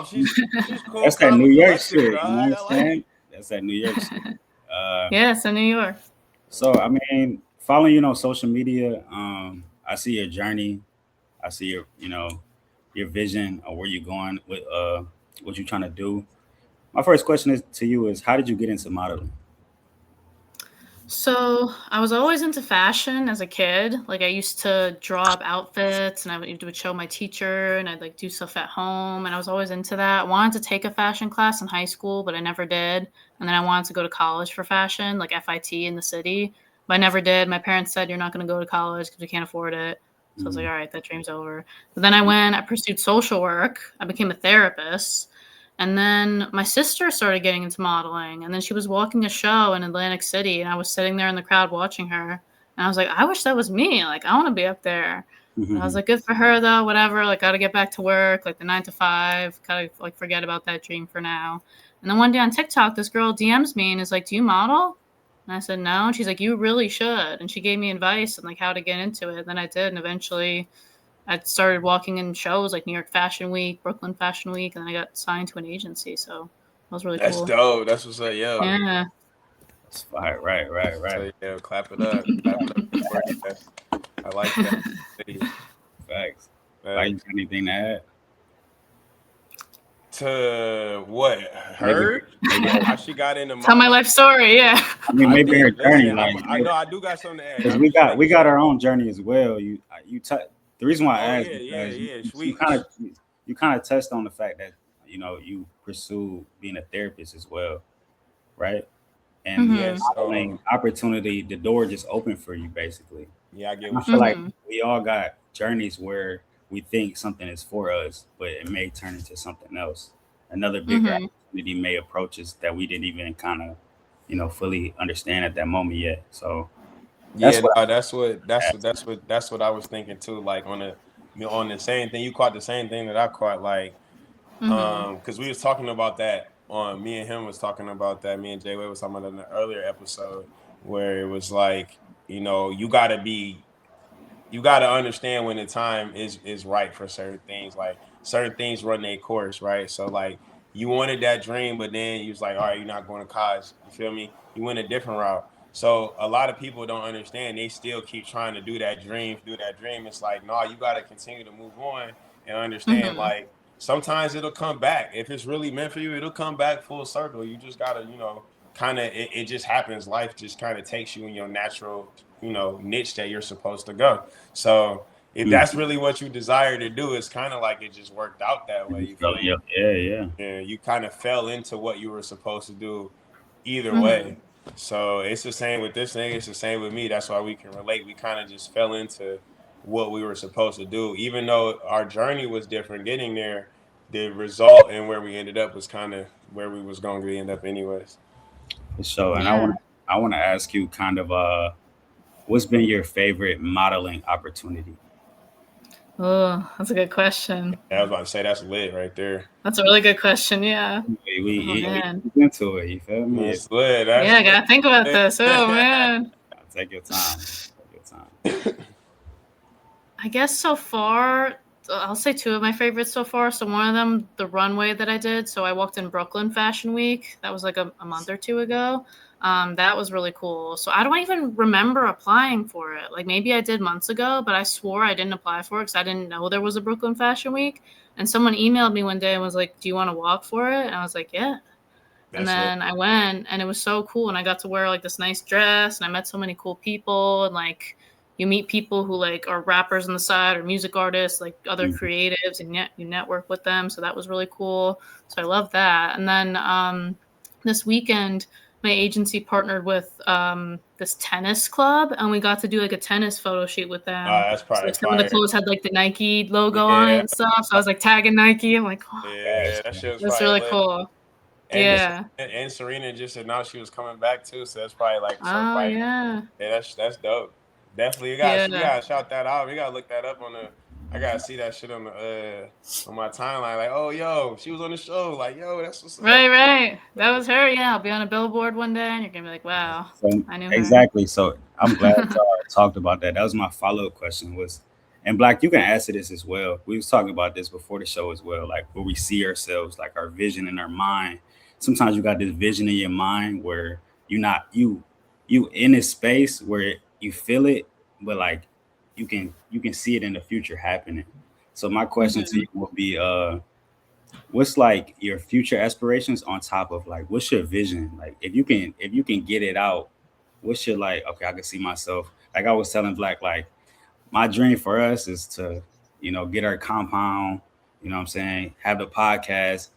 she's cool, that's that calm, New and York collective, shit. You know what dog. I'm I like. saying? That's that New York shit. Uh, Yeah, it's in New York. so I mean, following you on social media, I see your journey. I see your vision of where you're going with what you're trying to do. My first question is to you is how did you get into modeling? So I was always into fashion as a kid. Like I used to draw up outfits and I would show my teacher and I'd like do stuff at home and I was always into that. I wanted to take a fashion class in high school, but I never did. And then I wanted to go to college for fashion, like FIT in the city, but I never did. My parents said you're not going to go to college because we can't afford it. So I was like, Mhm. all right, that dream's over. But then I pursued social work. I became a therapist. And then my sister started getting into modeling, and then she was walking a show in Atlantic City, and I was sitting there in the crowd watching her. And I was like, I wish that was me. Like, I want to be up there. But I was Mhm. like, good for her though. Whatever. Like, got to get back to work. Like the 9 to 5. Gotta like forget about that dream for now. And then one day on TikTok, this girl DMs me and is like, "Do you model?" And I said no. And she's like, "You really should." And she gave me advice and like how to get into it. And then I did, and eventually I started walking in shows like New York Fashion Week, Brooklyn Fashion Week, and then I got signed to an agency. So that was really That's cool. dope. That's what's up, yo. Yeah. That's fire. Right. So yeah, clap it up. Clap it up. For you. I like that. Facts. Like, you Facts. got anything to add? To what Maybe, her? maybe. How she got into Tell my modeling? life story. Yeah. I mean, I maybe her think. journey. Listen, Like, I know I do got something to add. because I'm just we making got sure. our own journey as well. The reason why Oh I asked yeah, yeah, because yeah. you Sweet. kind of you kind of touched on the fact that you pursue being a therapist as well, right? And with Mhm. Yes. modeling opportunity, the door just opened for you basically. Yeah, I get And I what you feel like Mhm. we all got journeys where we think something is for us, but it may turn into something else. Another bigger Mhm. opportunity may approach us that we didn't even kind of, fully understand at that moment yet. So that's Yeah, what no, I asked. that's what I was thinking too. Like on the same thing. You caught the same thing that I caught, like, because we was talking about that on me and him was talking about that. Me and JWEBB was talking about it in an earlier episode where it was like, you got to understand when the time is right for certain things. Like certain things run their course, right? So like you wanted that dream, but then you was like, all right, you're not going to college. You feel me? You went a different route. So a lot of people don't understand. They still keep trying to do that dream, do that dream. It's like, no, you got to continue to move on and understand. Like sometimes it'll come back. If it's really meant for you, it'll come back full circle. You just gotta, kind of it just happens. Life just kind of takes you in your natural, niche that you're supposed to go. So if that's really what you desire to do, it's kind of like it just worked out that way. You feel me? Yeah. Yeah, you kind of fell into what you were supposed to do either way. So it's the same with this thing. It's the same with me. That's why we can relate. We kind of just fell into what we were supposed to do, even though our journey was different. Getting there, the result and where we ended up was kind of where we was going to end up anyways. So, and Yeah. I want to ask you kind of what's been your favorite modeling opportunity? Oh, that's a good question. I was about to say that's lit right there. That's a really good question. Yeah. Oh We man. get into it. You feel me? That's lit. That's Yeah, I lit. gotta think about this. Oh man. Take your time. Take your time. I guess so far, I'll say two of my favorites so far. So one of them, the runway that I did. So I walked in Brooklyn Fashion Week. That was like a month or two ago. That was really cool. So I don't even remember applying for it. Like maybe I did months ago, but I swore I didn't apply for it because I didn't know there was a Brooklyn Fashion Week. And someone emailed me one day and was like, "Do you want to walk for it?" And I was like, "Yeah." And That's lit. then I went and it was so cool. And I got to wear like this nice dress and I met so many cool people. And like you meet people who like are rappers on the side or music artists, like other creatives, and you network with them. So that was really cool. So I love that. And then this weekend, my agency partnered with this tennis club and we got to do like a tennis photo shoot with them. That's So probably like, some of the fire. clothes had like the Nike logo on it Yeah, and stuff. So I was like tagging Nike. I'm like, oh, yeah, that shit was that's probably really lit. cool. And Yeah. and Serena just announced she was coming back too, so that's probably like some Oh fight. yeah. Yeah, that's dope. Definitely, we Yeah. gotta shout that out. We gotta look that up on the. I gotta see that shit on my timeline. Like, oh yo, she was on the show. Like, yo, that's what's up. Right. That was her. Yeah, I'll be on a billboard one day, and you're gonna be like, "Wow, So I knew her." exactly. So I'm glad y'all talked about that. That was my follow up question. Was and Black, you can answer this as well. We was talking about this before the show as well. Like where we see ourselves, like our vision in our mind. Sometimes you got this vision in your mind where you're not you in this space where you feel it, but like you can see it in the future happening. So my question to you would be what's like your future aspirations on top of like what's your vision, like if you can get it out, what's your like, okay, I can see myself, like I was telling Black, like my dream for us is to get our compound, you know what I'm saying, have the podcast.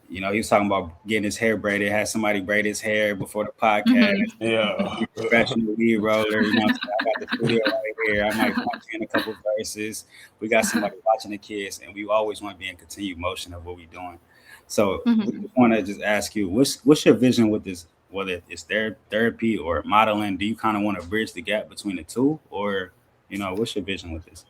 He was talking about getting his hair braided, had somebody braid his hair before the podcast, Yeah. professional weed roller. You know what I'm saying? I got the studio right here. I might punch in a couple verses. We got somebody watching the kids, and we always want to be in continued motion of what we're doing. So we just want to just ask you, what's your vision with this? Whether it's therapy or modeling, do you kind of want to bridge the gap between the two, or what's your vision with this?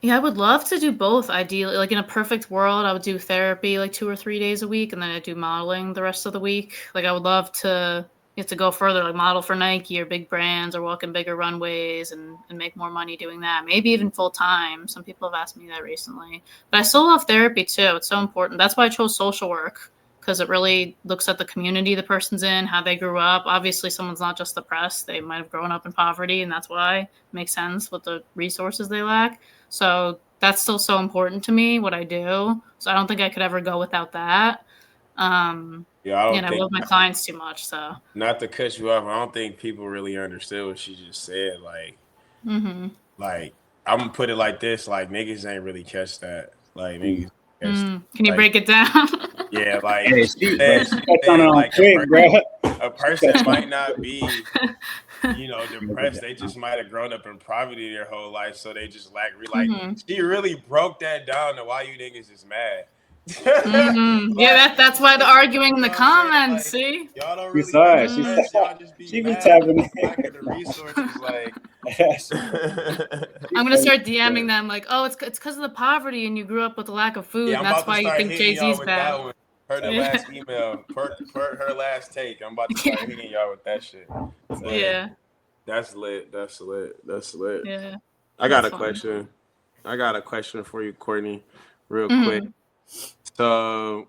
Yeah, I would love to do both. Ideally, like in a perfect world, I would do therapy like 2 or 3 days a week, and then I do modeling the rest of the week. Like I would love to get to go further, like model for Nike or big brands, or walk in bigger runways and make more money doing that. Maybe even full time. Some people have asked me that recently. But I still love therapy too. It's so important. That's why I chose social work, because it really looks at the community the person's in, how they grew up. Obviously, someone's not just depressed. They might have grown up in poverty, and that's why it makes sense with the resources they lack. So that's still so important to me, what I do. So I don't think I could ever go without that. Yeah, I don't I think love my clients too much. So, not to cut you off. I don't think people really understood what she just said. Like I'm gonna put it like this: like niggas ain't really catch that. Like niggas catch can you like, break it down? yeah, like Hey, she bro, said, she touched on it on like quick, bro. a person might not be, depressed. They just might have grown up in poverty their whole life, so they just like she really broke that down to why you niggas is mad. Yeah, that's why the arguing in the comments. See, y'all don't You really saw be it. stressed. Y'all just be She be mad at tapping the lack of the resources. Like, I'm gonna start DMing them like, oh, it's because of the poverty, and you grew up with a lack of food, yeah, and I'm that's about to why you start think hitting y'all Jay-Z's with bad. that one. The last email, per her last take. I'm about to start hitting y'all with that shit. But Yeah. That's lit. That's lit. That's lit. Yeah. I got That's a fun. question. I got a question for you, Courtney, real Mhm. quick. So,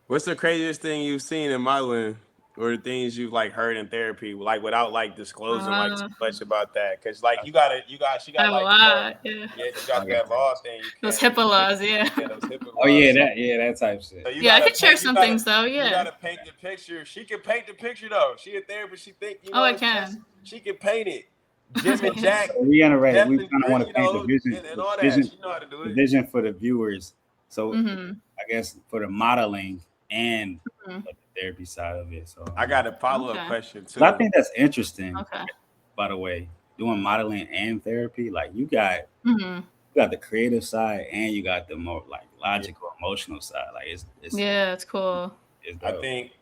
what's the craziest thing you've seen in modeling, or the things you've like heard in therapy, like without like disclosing like too much about that? Because like she got I have a like lot. Yeah. you got that law thing. You Those can't. HIPAA laws. Yeah. Yeah, those HIPAA Oh yeah, laws. that type shit. So you Yeah, I gotta could share paint, some things though. Yeah. You gotta paint the picture. She can paint the picture though. She a therapist. She think Oh, I can. She can paint it. Jim and Jack. So reiterate, Jeff we and kind of want to you paint the know, vision, and all that. She know how to do the it. vision for the viewers. So Mm-hmm. I guess for the modeling and Mm-hmm. the therapy side of it. So I got a follow-up question too. I think that's interesting. Okay. By the way, doing modeling and therapy, like you got the creative side and you got the more like logical, emotional side. Like it's Yeah, it's cool. It's I dope. think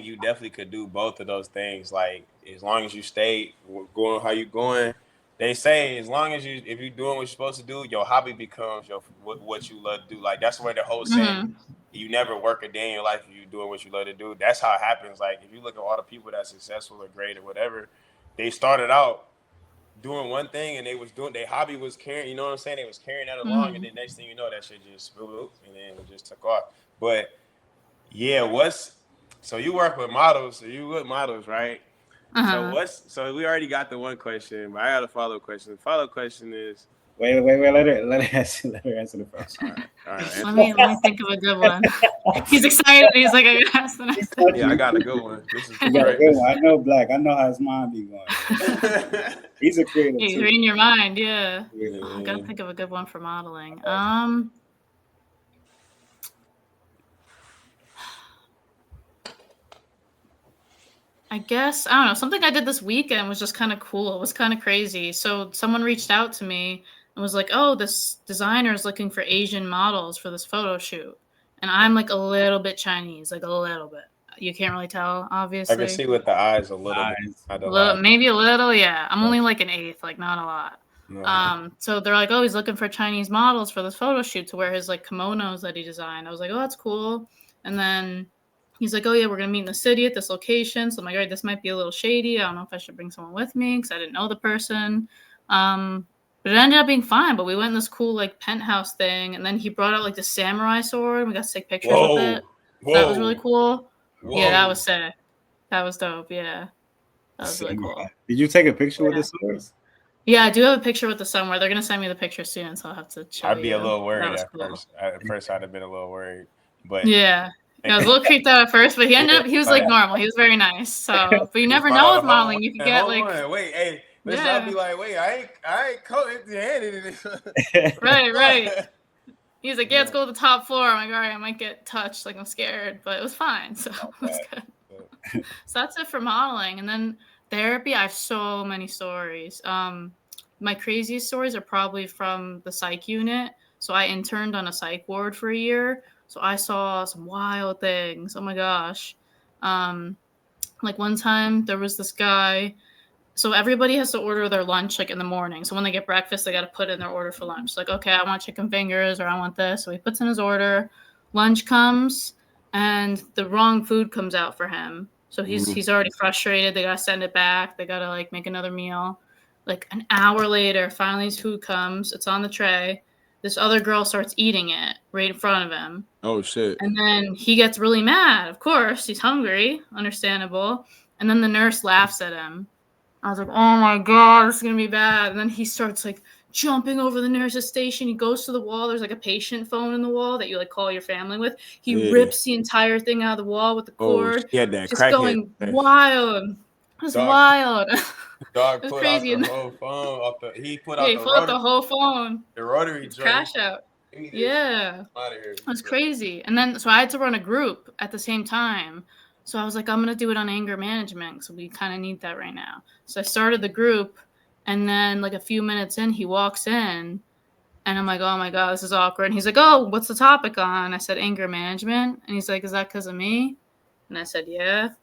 you definitely could do both of those things. Like as long as you stay going how you going. They say as long as if you're doing what you're supposed to do, your hobby becomes what you love to do. Like that's where the whole saying, you never work a day in your life if you're doing what you love to do. That's how it happens. Like if you look at all the people that's successful or great or whatever, they started out doing one thing and they was doing their hobby was carrying, you know what I'm saying? They was carrying that along, and then next thing you know, that shit just blew up and then it just took off. But yeah, so you work with models, so you with models, right? So we already got the one question, but I got a follow-up question. The follow-up question is Wait, let her answer the first. All right. Let me think of a good one. He's excited. He's like, I asked the next thing. Yeah, I got a good one. This is You got a good one. I know Black. I know how his mind be going. He's a creative He's too. reading your mind, yeah. I gotta think of a good one for modeling. I guess, I don't know, something I did this weekend was just kind of cool. It was kind of crazy. So someone reached out to me and was like, oh, this designer is looking for Asian models for this photo shoot. And I'm like a little bit Chinese, like a little bit. You can't really tell, obviously. I can see with the eyes a little bit. Maybe a little, yeah. I'm only like an eighth, like not a lot. So they're like, oh, he's looking for Chinese models for this photo shoot to wear his like kimonos that he designed. I was like, oh, that's cool. And then he's like, oh, yeah, we're going to meet in the city at this location. So I'm like, all right, this might be a little shady. I don't know if I should bring someone with me because I didn't know the person. But it ended up being fine. But we went in this cool like penthouse thing. And then he brought out like the samurai sword. We got to take pictures with it. So that was really cool. Yeah, that was sick. That was dope. Yeah. That was really cool. Did you take a picture with the swords? Yeah, I do have a picture with the somewhere. They're going to send me the picture soon. So I'll have to show you. I'd be a little worried at first. At first, I'd have been a little worried. But yeah. I was a little creeped out at first, but he was like normal. He was very nice. So, but you never know with modeling. You can get like, wait, hey, let's not be like, wait, I ain't empty-handed in this. Right. He's like, yeah, let's go to the top floor. I'm like, all right, I might get touched. Like I'm scared, but it was fine. So it was good. So that's it for modeling. And then therapy, I have so many stories. My craziest stories are probably from the psych unit. So I interned on a psych ward for a year. So I saw some wild things. Oh my gosh. Like one time there was this guy. So everybody has to order their lunch like in the morning. So when they get breakfast, they got to put in their order for lunch. Like, okay, I want chicken fingers or I want this. So he puts in his order. Lunch comes and the wrong food comes out for him. So he's already frustrated. They got to send it back. They got to like make another meal. Like an hour later, finally his food comes. It's on the tray. This other girl starts eating it right in front of him. Oh, shit. And then he gets really mad. Of course, he's hungry. Understandable. And then the nurse laughs at him. I was like, oh, my God, this is going to be bad. And then he starts, like, jumping over the nurse's station. He goes to the wall. There's, like, a patient phone in the wall that you, like, call your family with. He rips the entire thing out of the wall with the cord. He had that just going wild. It was wild. Dog it was put crazy. out the whole phone. He put out the whole phone. The rotary joint. Crash out. Yeah. It was crazy. And then, so I had to run a group at the same time. So I was like, I'm going to do it on anger management. So we kind of need that right now. So I started the group. And then like a few minutes in, he walks in And I'm like, oh my God, this is awkward. And he's like, oh, what's the topic on? I said, anger management. And he's like, is that because of me? And I said, yeah. And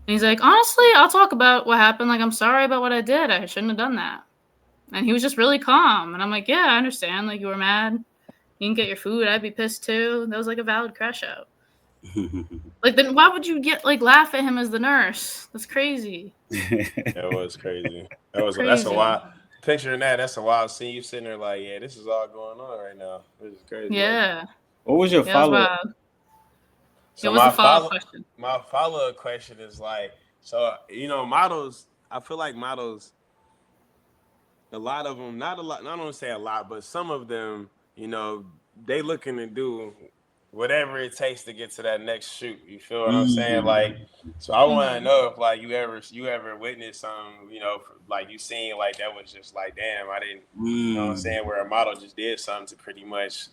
he's like, honestly, I'll talk about what happened. Like, I'm sorry about what I did. I shouldn't have done that. And he was just really calm. And I'm like, yeah, I understand. Like, you were mad. You didn't get your food. I'd be pissed too. That was like a valid crash out. Like, then why would you laugh at him as the nurse? That's crazy. That was crazy. That's Crazy. a wild picturing that. That's a wild scene. You sitting there like, yeah, this is all going on right now. This is crazy. Yeah. What was your Yeah, that was follow-up? wild. So What was the follow-up question? My follow-up question is like, so models. I feel like models, a lot of them, not a lot. I don't want to say a lot, but some of them, they looking to do whatever it takes to get to that next shoot. You feel what I'm saying? Like, so I want to know if like you ever witnessed some, like you seen like that was just like, damn, I didn't, you know what I'm saying, where a model just did something to pretty much,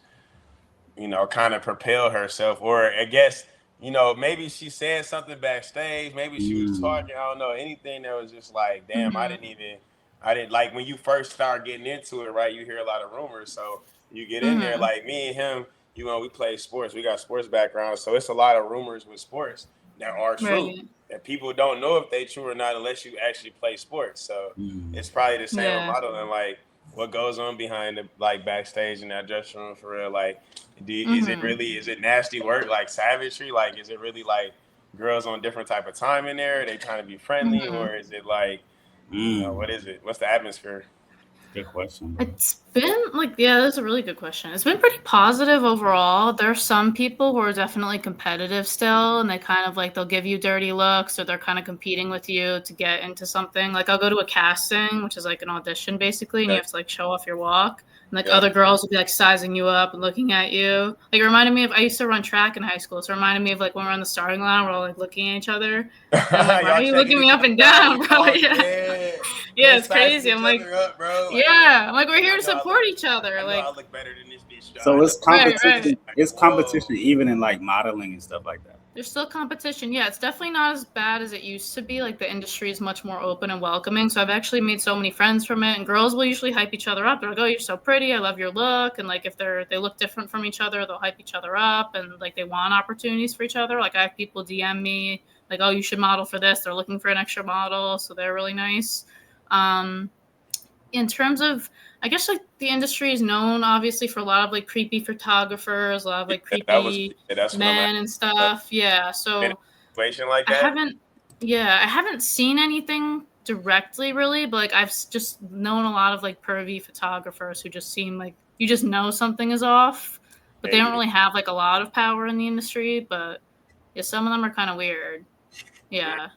kind of propel herself, or I guess, maybe she said something backstage, maybe she was talking, I don't know, anything that was just like, damn, I didn't like when you first start getting into it, right? You hear a lot of rumors, so you get in there, like me and him, we play sports, we got sports background, so it's a lot of rumors with sports that are true, that people don't know if they true or not unless you actually play sports. So it's probably the same with modeling, like what goes on behind the like backstage in that dressing room for real. Like, is it nasty work, like savagery? Like, is it really like girls on different type of time in there? Are they trying to be friendly, or is it like, what is it? What's the atmosphere? Good question, bro. It's been like, yeah, that's a really good question. It's been pretty positive overall. There's some people who are definitely competitive still, and they kind of like, they'll give you dirty looks, or they're kind of competing with you to get into something. Like, I'll go to a casting, which is like an audition basically, and you have to like show off your walk. And like other girls will be like sizing you up and looking at you. Like, it reminded me of, I used to run track in high school. So it reminded me of like when we're on the starting line, we're all like looking at each other. And I'm like, why are you looking me up and down, bro? Yeah, it's crazy. I'm like, up, bro. Like, I'm like, we're here to support each other. Like, I look better than this bitch. So it's competition. Right. It's competition even in like modeling and stuff like that. There's still competition. Yeah, it's definitely not as bad as it used to be. Like, the industry is much more open and welcoming. So I've actually made so many friends from it. And girls will usually hype each other up. They're like, oh, you're so pretty. I love your look. And like, if they look different from each other, they'll hype each other up. And like, they want opportunities for each other. Like, I have people DM me like, oh, you should model for this. They're looking for an extra model. So they're really nice. In terms of, I guess, like, the industry is known obviously for a lot of like creepy photographers, a lot of like creepy men and stuff. Yeah, so like that. I haven't seen anything directly really, but like I've just known a lot of like pervy photographers who just seem like you just know something is off, but they don't really have like a lot of power in the industry. But yeah, some of them are kind of weird. Yeah.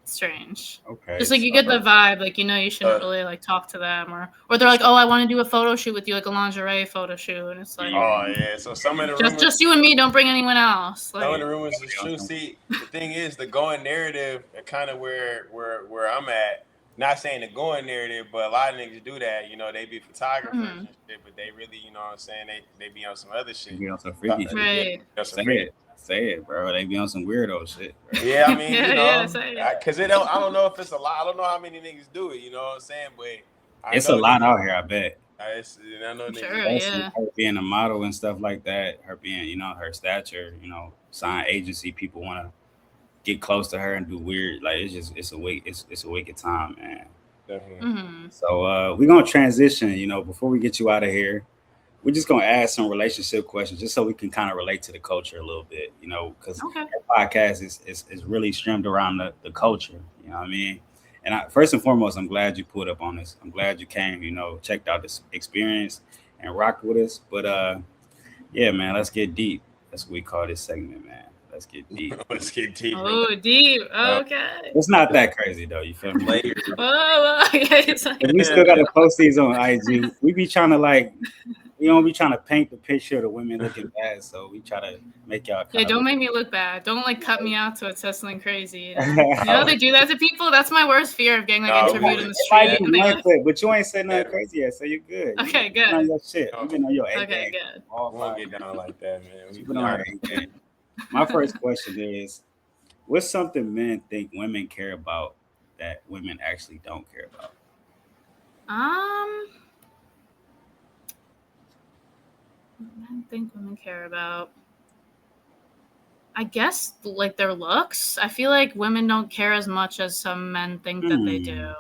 Strange. Okay. Just like you get the vibe, like, you shouldn't really like talk to them, or they're like, oh, I want to do a photo shoot with you, like a lingerie photo shoot, and it's like, oh yeah. So some of the rumors, just you and me, don't bring anyone else. Like, some of the rumors is true. See, the thing is, the going narrative, kind of where I'm at. Not saying the going narrative, but a lot of niggas do that. They be photographers and shit, but they really, you know what I'm saying, they be on some other shit. They be on some freaky shit. Right. Say it, bro. They be on some weirdo shit. Bro. Yeah, I mean, because I don't know if it's a lot. I don't know how many niggas do it. You know what I'm saying? But it's a lot out here. I bet. I know her being a model and stuff like that. Her being, her stature. Sign agency. People want to get close to her and do weird. Like, it's a wicked time, man. Definitely. So we're gonna transition. Before we get you out of here, we're just going to ask some relationship questions just so we can kind of relate to the culture a little bit, because our podcast is really streamed around the culture, you know what I mean? And first and foremost, I'm glad you put up on this. I'm glad you came, checked out this experience and rocked with us. But yeah, man, let's get deep. That's what we call this segment, man. Let's get deep. Let's get deep. Oh, deep. Okay. It's not that crazy, though. You feel me? It's like, we still got to post these on IG. We be trying to we don't be trying to paint the picture of the women looking bad, so we try to make y'all. Don't make me look bad. Don't cut me out so it says something crazy. They do that to people. That's my worst fear of getting interviewed in the street. But you ain't said nothing crazy yet, so you're good. Okay, good. You've been on your shit. You've been on your A game. Good. We won't get down like that, man. You've been on our A game. My first question is, what's something men think women care about that women actually don't care about? don't think women care about. I guess like their looks. I feel like women don't care as much as some men think that they do.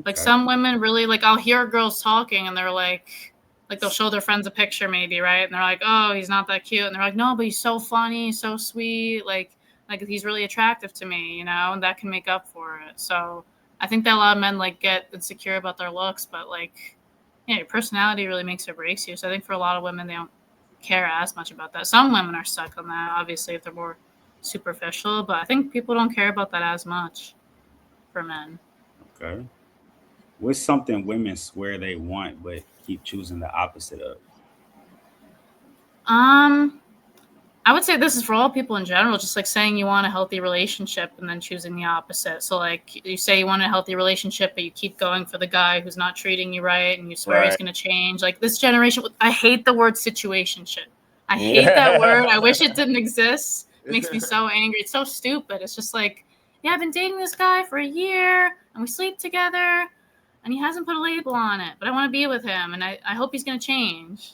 Like Okay. some women really like I'll hear girls talking and they're like they'll show their friends a picture maybe, right? And they're like, "Oh, he's not that cute." And they're like, "No, but he's so funny, so sweet, like he's really attractive to me, you know?" And that can make up for it. So, I think that a lot of men like get insecure about their looks, but like yeah, your personality really makes or breaks you. So I think for a lot of women they don't care as much about that. Some women are stuck on that, obviously, if they're more superficial, but I think people don't care about that as much for men. Okay. What's something women swear they want but keep choosing the opposite of? Um, I would say this is for all people in general, just like saying you want a healthy relationship and then choosing the opposite. So like you say you want a healthy relationship, but you keep going for the guy who's not treating you right and you swear he's Right. going to change. Like this generation, I hate the word situationship. I hate that word. I Yeah. wish it didn't exist. It makes me so angry. It's so stupid. It's just like, yeah, I've been dating this guy for a year and we sleep together and he hasn't put a label on it, but I want to be with him and I hope he's going to change.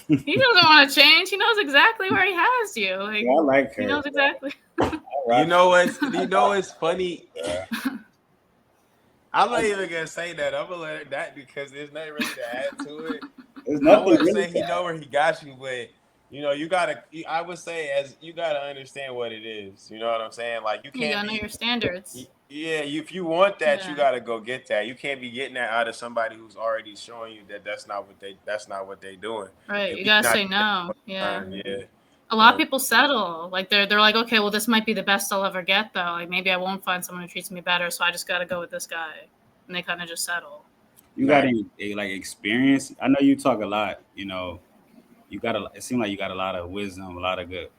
He doesn't want to change. He knows exactly where he has you. Like Yeah, I like he her. knows exactly. You know what's funny? I'm not even gonna say that. I'm gonna let that because there's nothing really to add to it. There's I nothing wouldn't really say he know where he got you, but you gotta. I would say as you gotta understand what it is. You know what I'm saying? Like you You can't gotta know be. your standards. Yeah, if you want that, you Yeah. gotta go get that. You can't be getting that out of somebody who's already showing you that that's not what they doing. Right. At You least gotta not say no. Yeah. yeah. A lot of people settle. Like they're like, okay, well this might be the best I'll ever get though. Like maybe I won't find someone who treats me better, so I just gotta go with this guy. And they kinda just settle. you got any like experience? I know you talk a lot, you got a it seems like you got a lot of wisdom, a lot of good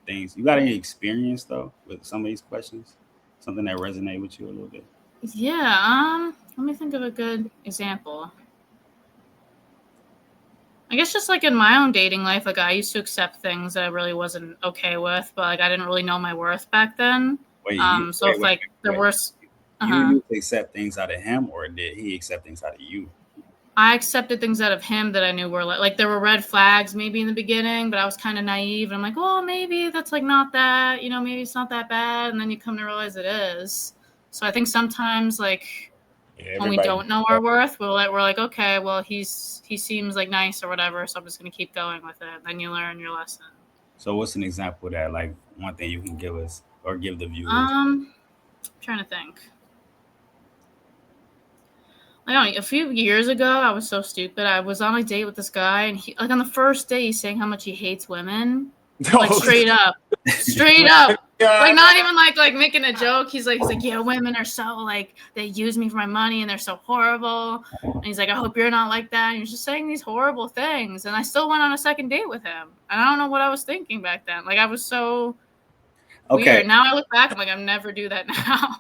things. You got any experience though with some of these questions? Something that resonate with you a little bit? Yeah, let me think of a good example. I guess just like in my own dating life, like I used to accept things that I really wasn't okay with, but like I didn't really know my worth back then. So if like the Wait. worst, You used to accept things out of him, or did he accept things out of you? I accepted things out of him that I knew were like there were red flags maybe in the beginning, but I was kind of naive and I'm like, well, maybe that's like not that, maybe it's not that bad, and then you come to realize it is. So I think sometimes like Yeah, when we everybody. don't know our worth, we're like, okay, well he seems like nice or whatever, so I'm just gonna keep going with it. Then you learn your lesson. So what's an example of that? Like one thing you can give us or give the viewers? I'm trying to think. I don't know, a few years ago, I was so stupid. I was on a date with this guy, and he, like, on the first day, he's saying how much he hates women, like straight up, straight up, like not even like making a joke. He's like, yeah, women are so like they use me for my money, and they're so horrible. And he's like, I hope you're not like that. And he was just saying these horrible things, and I still went on a second date with him. And I don't know what I was thinking back then. Like I was so Okay. weird. Now I look back, I'm like, I'd never do that now.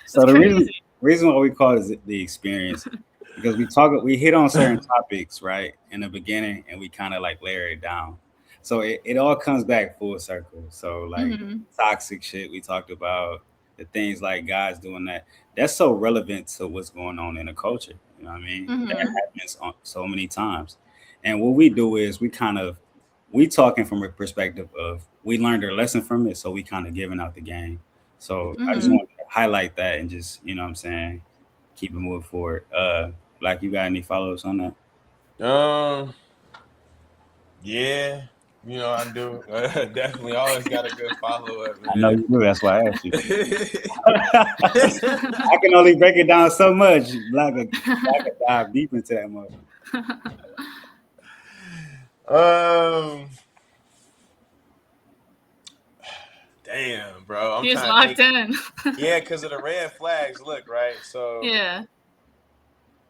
So It's the crazy. reason why we call it the experience because we hit on certain topics right in the beginning and we kind of like layer it down. So it all comes back full circle. So like toxic shit we talked about, the things like guys doing that's so relevant to what's going on in the culture. You know what I mean? That happens on so many times. And what we do is we talking from a perspective of we learned our lesson from it, so we kind of giving out the game. So I just want to highlight that and just what I'm saying, keep it moving forward. Black, you got any follow-ups on that? Yeah, I do. Definitely always got a good follow up. I know you do. That's why I asked you. I can only break it down so much. Black could dive deep into that mother. Damn, bro. I'm He's trying locked to think. in. Yeah, because of the red flags. Look, right. So Yeah.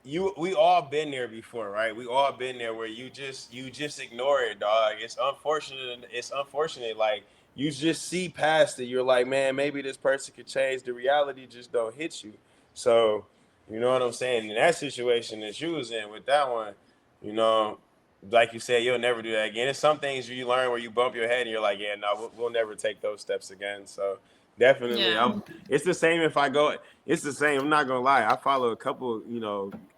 we all been there before, right? We all been there where you just ignore it, dog. It's unfortunate. It's unfortunate. Like you just see past it. You're like, man, maybe this person could change. The reality just don't hit you. So, you know what I'm saying? In that situation that you was in with that one, like you said, you'll never do that again. It's some things you learn where you bump your head and you're like, yeah, no, we'll never take those steps again. So, Definitely. Yeah. It's the same if I go. It's the same. I'm not gonna lie. I follow a couple,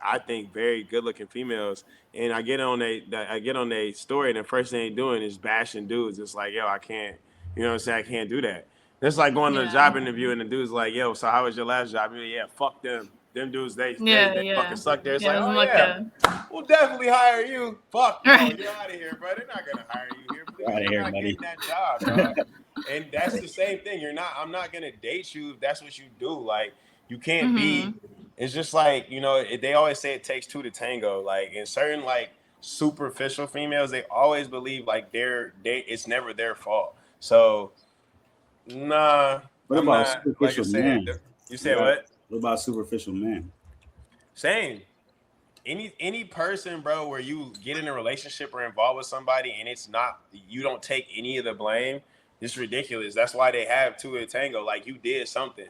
I think very good looking females, and I get on a story, and the first thing they doing is bashing dudes. It's like, yo, I can't. You know what I'm saying? I can't do that. It's like going to a Yeah. job interview, and the dude's like, yo, so how was your last job? You're like, yeah, fuck them. Them dudes, Yeah. they fucking Yeah. suck there. It's Yeah. like, It oh doesn't look yeah, good. we'll definitely hire you. Fuck no, Right. you're out of here, bro. They're not gonna hire you here. Get out of You're here, not buddy. getting that job, dog. And that's the same thing. I'm not gonna date you if that's what you do. Like, you can't be. It's just like, they always say it takes two to tango. Like, in certain like superficial females, they always believe like it's never their fault. So nah, What I'm about not. Like I superficial said, men? you You said got what? what about superficial men? Same. Any person, bro, where you get in a relationship or involved with somebody and it's not, you don't take any of the blame, it's ridiculous. That's why they have two to tango. Like, you did something,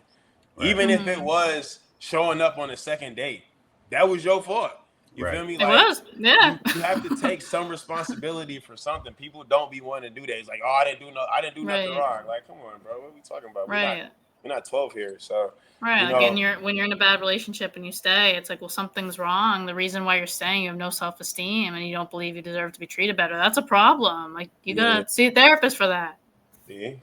Right. even if it was showing up on a second date, that was your fault. You Right. feel me? It Like, was. Yeah. you have to take some responsibility for something. People don't be wanting to do that. It's like, oh, I didn't do nothing Right. wrong. Like, come on, bro, what are we talking about? Right. We're not 12 here, so Right. you Like, know. when you're in a bad relationship and you stay, it's like, well, something's wrong. The reason why you're staying, you have no self-esteem and you don't believe you deserve to be treated better. That's a problem. Like, you Yeah. gotta see a therapist for that.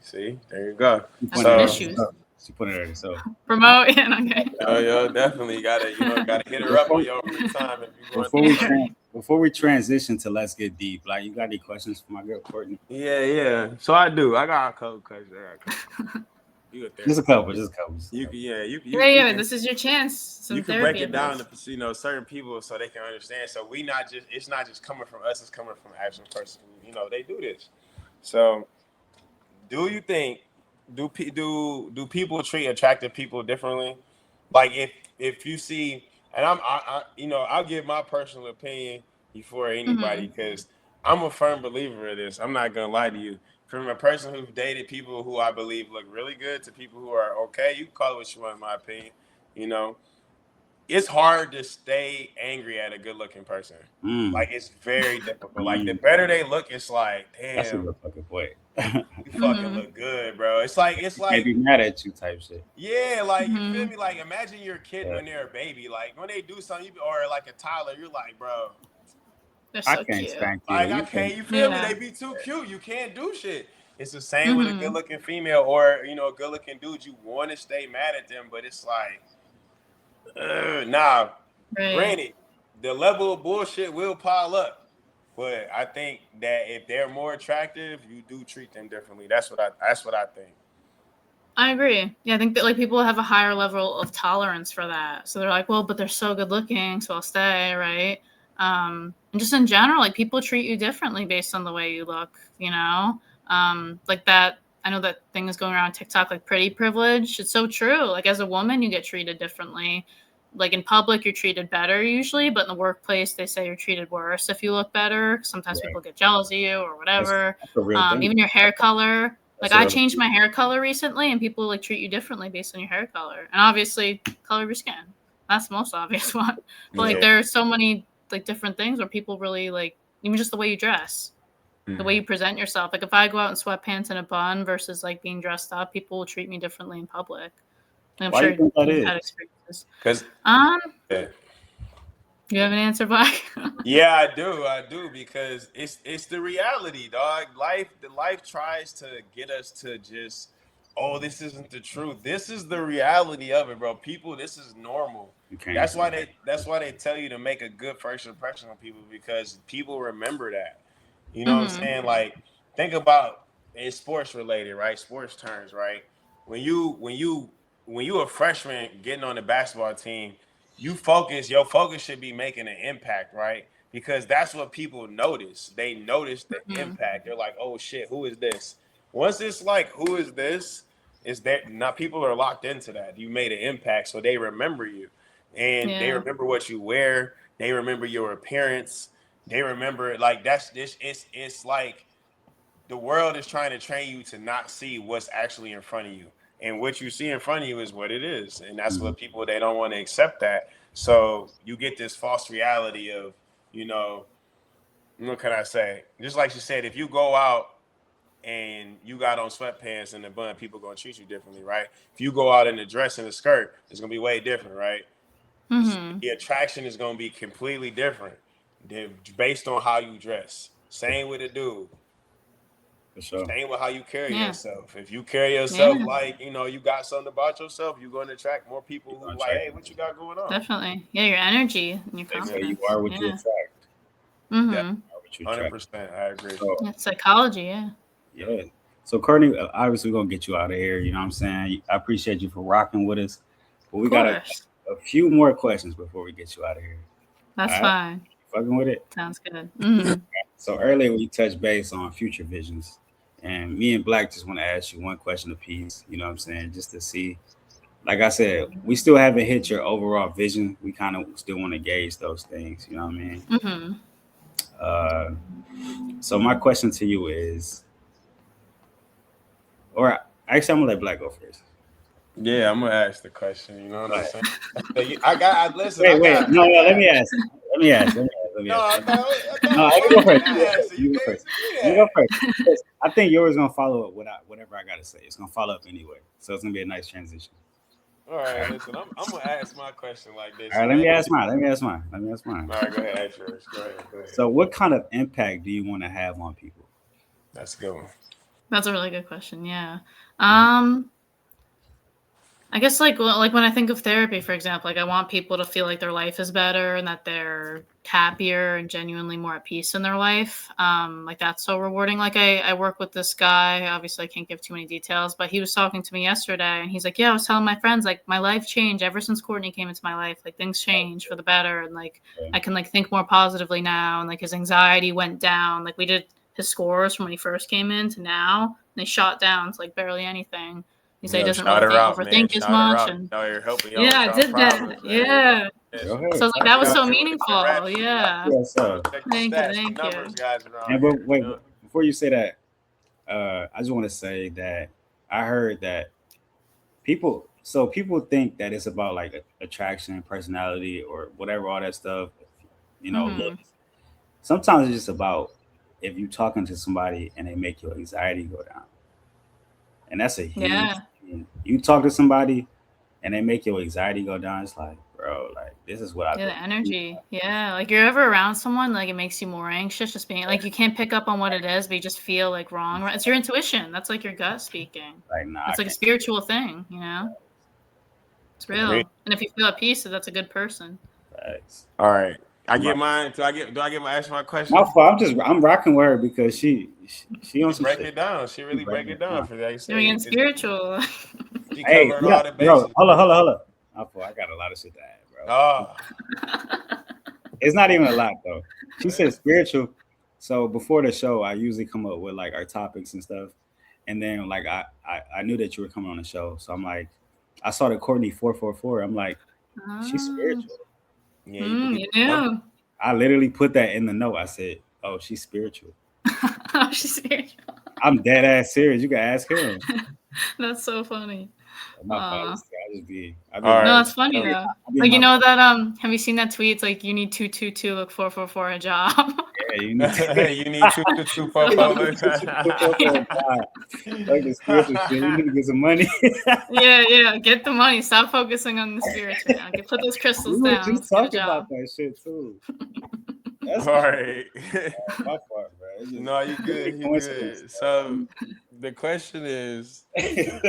See, there you go. That's some So, issues. She put it there. So Promote. Yeah, okay. yo, definitely gotta hit her up on your free time if you going. before we transition to let's get deep, like, you got any questions for my girl Courtney? Yeah. So I do. I got a couple questions. You get there. Just a couple. You Yeah. This is your chance. Some you can break therapy it down advice. to certain people so they can understand. So it's not just coming from us. It's coming from an actual person. They do this. So, do you think do people treat attractive people differently? Like, if you see, and I'll give my personal opinion before anybody, because I'm a firm believer of this. I'm not gonna lie to you. From a person who's dated people who I believe look really good to people who are okay, you can call it what you want, in my opinion. It's hard to stay angry at a good looking person. Like, it's very difficult. Like, the better they look, it's like, That's a damn, good fucking point. you fucking look good, bro. It's like Can't be mad at you type shit. yeah, like, you feel me? Like, imagine you're a kid when they're a baby. Like, when they do something, or like a toddler, you're like, bro, They're I so can't cute. spank you. like, I can't. You feel me? Yeah. They be too cute. You can't do shit. It's the same with a good looking female or a good looking dude. You want to stay mad at them, but it's like, nah. Right. Granted, the level of bullshit will pile up, but I think that if they're more attractive, you do treat them differently. That's what I think. I agree. Yeah, I think that, like, people have a higher level of tolerance for that. So they're like, well, but they're so good looking, so I'll stay, right? And just in general, like, people treat you differently based on the way you look, like that. I know that thing is going around TikTok, like pretty privilege. It's so true. Like, as a woman, you get treated differently. Like, in public, you're treated better usually, but in the workplace, they say you're treated worse if you look better. Sometimes people get jealous of you or whatever. That's a real thing. Even your hair color. Like, So- I changed my hair color recently, and people like treat you differently based on your hair color, and obviously color of your skin. That's the most obvious one. But like, there are so many like different things where people really like, even just the way you dress, the way you present yourself. Like, if I go out in sweatpants and a bun versus like being dressed up, people will treat me differently in public. And I'm Why sure do you think that you've had is? experiences. Because You have an answer, Black? yeah, I do, because it's the reality, dog. Life tries to get us to just, oh, this isn't the truth. This is the reality of it, bro. People, this is normal. That's why they tell you to make a good first impression on people, because people remember that. You know what I'm saying? Like, think about, it's sports related, right? Sports terms, right? When you a freshman getting on the basketball team, your focus should be making an impact, right? Because that's what people notice. They notice the impact. They're like, oh shit, who is this? Once it's like, who is this? Is that now people are locked into that? You made an impact, so they remember you. And they remember what you wear, they remember your appearance, they remember, like, that's this, it's like the world is trying to train you to not see what's actually in front of you. And what you see in front of you is what it is. And that's what people, they don't want to accept that. So you get this false reality of, what can I say? Just like she said, if you go out and you got on sweatpants and a bun, people gonna treat you differently, right? If you go out in a dress and a skirt, it's gonna be way different, right? Mm-hmm. The attraction is gonna be completely different based on how you dress. Same with a dude. For sure. Same with how you carry Yeah. yourself. If you carry yourself Yeah. like you got something about yourself, you're going to attract more people You're gonna who like, attract hey, what you got going on? Definitely. Yeah, your energy and your They say you confidence. are what you Yeah. attract. Yeah, Mm-hmm. Are what you attract. 100%. I agree. So Yeah, psychology, yeah. yeah. So Courtney, obviously we're gonna get you out of here. You know what I'm saying? I appreciate you for rocking with us. But Of we got course. a few more questions before we get you out of here. All That's right? fine. Fucking with it. Sounds good. Mm-hmm. So earlier we touched base on future visions. And me and Black just want to ask you one question apiece, you know what I'm saying? Just to see. Like I said, we still haven't hit your overall vision. We kind of still want to gauge those things, you know what I mean? Mm-hmm. Uh, so my question to you is, or actually, I'm gonna let Black go first. Yeah, I'm gonna ask the question. You know what I'm Right. saying? I listen. Wait, wait, no, I no. Let got. me ask. Let me ask. Let me ask. Let me No, ask. I No, thought let me go Black first. can answer. You You go gave it first. to me You go that. first. Because I think yours gonna follow up with whatever I gotta say. It's gonna follow up anyway, so it's gonna be a nice transition. All All right, right. listen. I'm gonna ask my question like All this. right. You Let me ready? ask mine. Let me ask mine. Let me ask mine. All right, go ahead. Ask yours. Go ahead. Go ahead. So, what kind of impact do you want to have on people? That's a good one. That's a really good question. Yeah. Mhm. I guess like when I think of therapy, for example, like I want people to feel like their life is better and that they're happier and genuinely more at peace in their life. Like that's so rewarding. Like I work with this guy. Obviously, I can't give too many details, but he was talking to me yesterday, and he's like, "Yeah, I was telling my friends like my life changed ever since Courtney came into my life. Like things changed for the better, and like Okay. I can like think more positively now, and like his anxiety went down. Like we did his scores from when he first came in to now, and they shot down to like barely anything." He said he Yo, doesn't shout her out, man. overthink as Shout her much, out. and You know you're helping y'all yeah, with I y'all did that. problems, man. Yeah. Yes. Go So ahead. I was like, Talk that Be was about out so here with the meaningful. rap shit. Y'all Yeah. it. So, check the Thank you. stats, the Thank you. numbers, guys around and but here. wait, You know? before you say that, I just want to say that I heard that people think that it's about like attraction, personality, or whatever, all that stuff. Hmm. Looks. Sometimes it's just about if you talking to somebody and they make your anxiety go down, and that's a huge Yeah. thing. You talk to somebody and they make your anxiety go down. It's like, bro, like this is what I've Yeah, been the through. energy. Yeah. Like you're ever around someone, like it makes you more anxious just being like you can't pick up on what it is, but you just feel like wrong. Right? It's your intuition. That's like your gut speaking. Like, nah, I That's like a can't. spiritual thing. It's Agreed. real. And if you feel at peace, that's a good person. Facts. All right. I I'm get rocking. mine. Do I get my ask my My question? fault. I'm rocking with her because she on She some break shit. it down. She She really break breaking it it down down. for that. You You're getting say spiritual. she Hey, covered yeah, all the bro. bases. Hold up. My fault. I got a lot of shit to add, bro. Oh, It's not even a lot though. She said spiritual. So before the show, I usually come up with like our topics and stuff, and then like I knew that you were coming on the show, so I'm like, I saw the Courtney444. I'm like, she's Ah, spiritual. yeah. You believe you in numbers? knew. I literally put that in the note. I said, oh, she's spiritual. Oh, she's spiritual. I'm dead ass serious. You can ask him. That's so funny. My Aw. apologies. I be All in my No, right. that's funny So, though. I be in Like you my know that have you seen that tweet? It's like you need 222 look 444 a job. yeah. You need to. you need two, four, So four. You need to like the spiritual shit. You need to get some money. yeah, get the money. Stop focusing on the spiritual now. Put those We crystals were down. just Let's get a talking about job. that shit too. All That's right. my part, bro. It's just No, you really good. You coincidence, good. So the question is bro.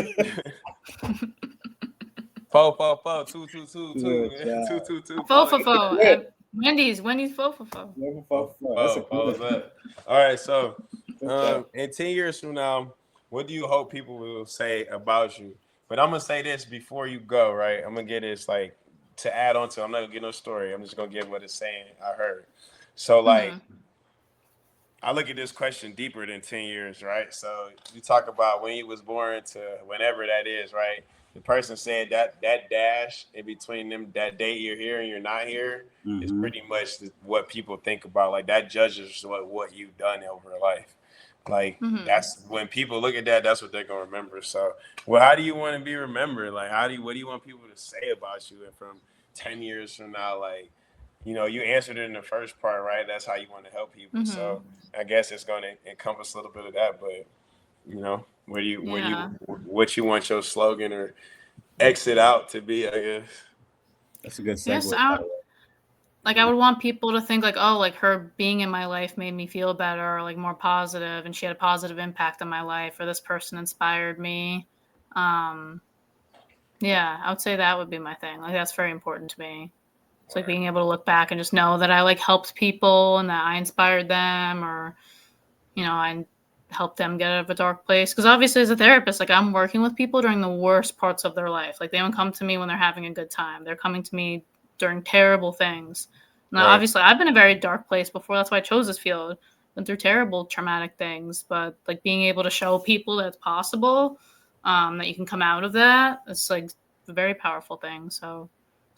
four, four, four, two, two, two, Good two, two, job. two, two, four. Fofofo Good. at Wendy's Fofofo. Never Four, fought before. That's a four, good four, one. was up. All right. So, Good job. in 10 years from now, what do you hope people will say about you? But I'm gonna say this before you go. Right. I'm gonna get this like to add on to. I'm not gonna get no story. I'm just gonna give what it's saying. I heard. So like Hmm. I look at this question deeper than 10 years, right? So you talk about when you was born to whenever that is, right? The person said that dash in between them, that day you're here and you're not here, is Mm-hmm. pretty much what people think about. Like that judges what you've done over life. Like Hmm. that's when people look at that, that's what they're gonna remember. So, well, how do you want to be remembered? Like, what do you want people to say about you? And from 10 years from now, like, you answered it in the first part, right? That's how you want to help people. Hmm. So I guess it's going to encompass a little bit of that. But You know, Yeah. what you want your slogan or exit out to be, I guess. That's a good Yes, segue, by the way. I would want people to think like, oh, like her being in my life made me feel better, or like more positive, and she had a positive impact on my life, or this person inspired me. Yeah, I would say that would be my thing. Like that's very important to me. It's like being able to look back and just know that I like helped people and that I inspired them, or I helped them get out of a dark place. Because obviously, as a therapist, like I'm working with people during the worst parts of their life. Like they don't come to me when they're having a good time. They're coming to me during terrible things. Now, Right. obviously, I've been in a very dark place before. That's why I chose this field. Been through terrible, traumatic things, but like being able to show people that it's possible, that you can come out of that, it's like a very powerful thing. So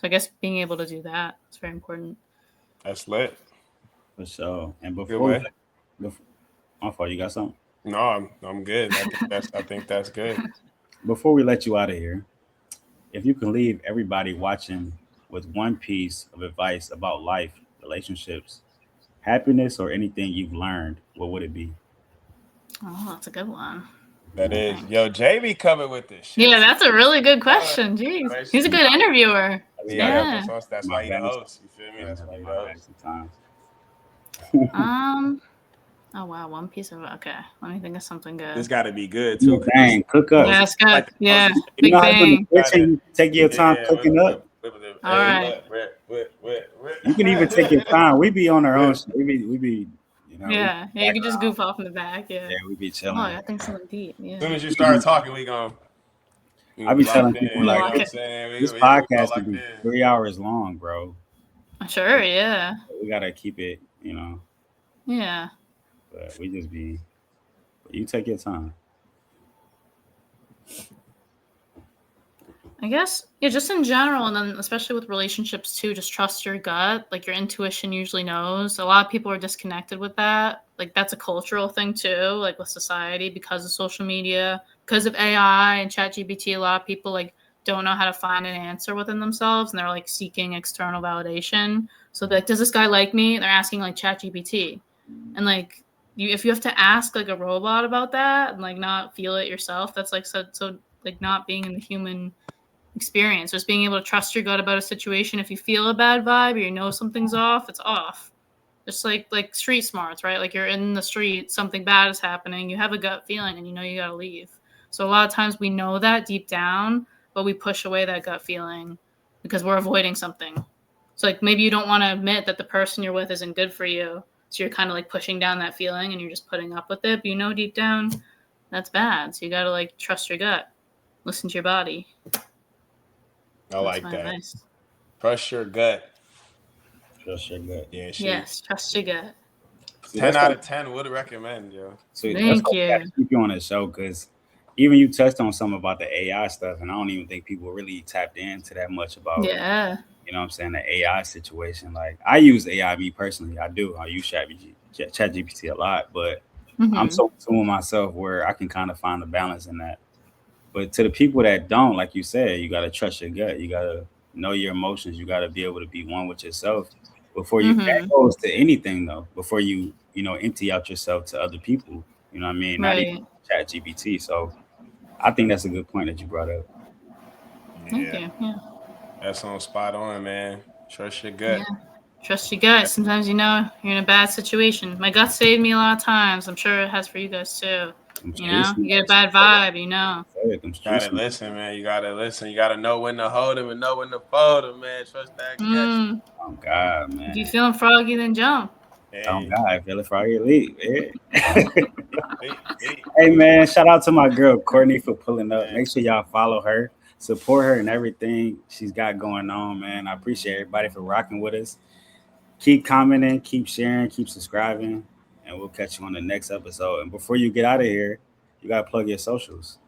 I guess being able to do that is very important. That's lit. For sure. And Good before, way. before my fault, you got something? No, I'm good. I think that's good. Before we let you out of here, if you can leave everybody watching with one piece of advice about life, relationships, happiness, or anything you've learned, what would it be? Oh, that's a good one. That I is. think. Yo, JB covered with this shit. Yeah, that's a really good question. Jeez, he's a good interviewer. Yeah, Yeah. that's My why he the bad. host. You feel me? I'm That's why having he the my bad host. sometimes. Um. Oh wow, one piece of okay. Let me think of something This good. got to be good Yeah, too. dang, cook up. Yeah, it's good. Like Yeah, You big know how you're in bang. the kitchen, you take your time cooking up. All right. You can even take your time. We be on our own shit. We be, we Yeah, you can just background. goof off in the back. Yeah. Yeah, we be Oh, chilling. I think something deep. As soon Yeah. as you start talking, we gonna I be be locked telling in. people You know like what I'm Lock it. saying? this We all podcast can locked be in. 3 hours long, bro. Sure. Yeah. We gotta keep it. Yeah. But we just be. But you take your time. I guess, yeah, just in general, and then especially with relationships too, just trust your gut. Like your intuition usually knows. A lot of people are disconnected with that. Like that's a cultural thing too, like with society because of social media, because of AI and ChatGPT. A lot of people like don't know how to find an answer within themselves, and they're like seeking external validation. So like, does this guy like me? They're asking like ChatGPT, and like if you have to ask like a robot about that and like not feel it yourself, that's like so like not being in the human experience. Just being able to trust your gut about a situation. If you feel a bad vibe or you know something's off, it's off. Just like street smarts, right? Like you're in the street, something bad is happening, you have a gut feeling and you know you gotta leave. So a lot of times we know that deep down, but we push away that gut feeling because we're avoiding something. So like maybe you don't want to admit that the person you're with isn't good for you. So you're kind of like pushing down that feeling and you're just putting up with it. But you know deep down that's bad. So you gotta like trust your gut. Listen to your body. I That's like my that. advice. Trust your gut. Trust your gut. Yeah, she. Yes, trust your gut. See, 10 that's out why. of 10 would recommend, yo. So that's Thank why we you. gotta keep you on the show because even you touched on something about the AI stuff, and I don't even think people really tapped into that much about Yeah. what I'm saying, the AI situation. Like I use AI, me personally, I do. I use ChatGPT a lot, but I'm Mm-hmm. so in myself where I can kind of find the balance in that. But to the people that don't, like you said, you gotta trust your gut. You gotta know your emotions. You gotta be able to be one with yourself before you. That Mm-hmm. goes to anything though. Before you empty out yourself to other people. You know what I mean? Not even Right. ChatGPT. So I think that's a good point that you brought up. Thank Yeah, you. Yeah. that's on spot on, man. Trust your Yeah. gut. Trust your gut. Sometimes you're in a bad situation. My gut saved me a lot of times. I'm sure it has for you guys too. Them You street know, you get a smarts. bad vibe. You know. Them street Gotta smarts. listen, man. You gotta listen. You gotta know when to hold him and know when to fold him, man. Trust that gut. Mm. Oh God, If you man. feeling froggy, then jump. Oh Hey, God, I feel it for your lead. hey, Hey man, shout out to my girl Courtney for pulling up. man. Make sure y'all follow her, support her, and everything she's got going on, man. I appreciate everybody for rocking with us. Keep commenting, keep sharing, keep subscribing, and we'll catch you on the next episode. And before you get out of here, you gotta plug your socials.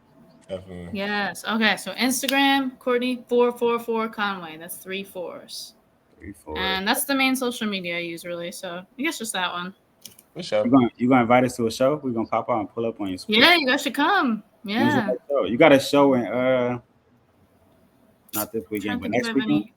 Definitely. Yes. Okay. So Instagram, Courtney444 Conway. That's 3 4s. 3, 4. And that's the main social media I use, really. So I guess just that one. For sure. You gonna invite us to a show? We're gonna pop out and pull up on you. Yeah, you guys should come. When's your Yeah. next show? You got a show in not this Trying weekend, to but think if I next have weekend. any.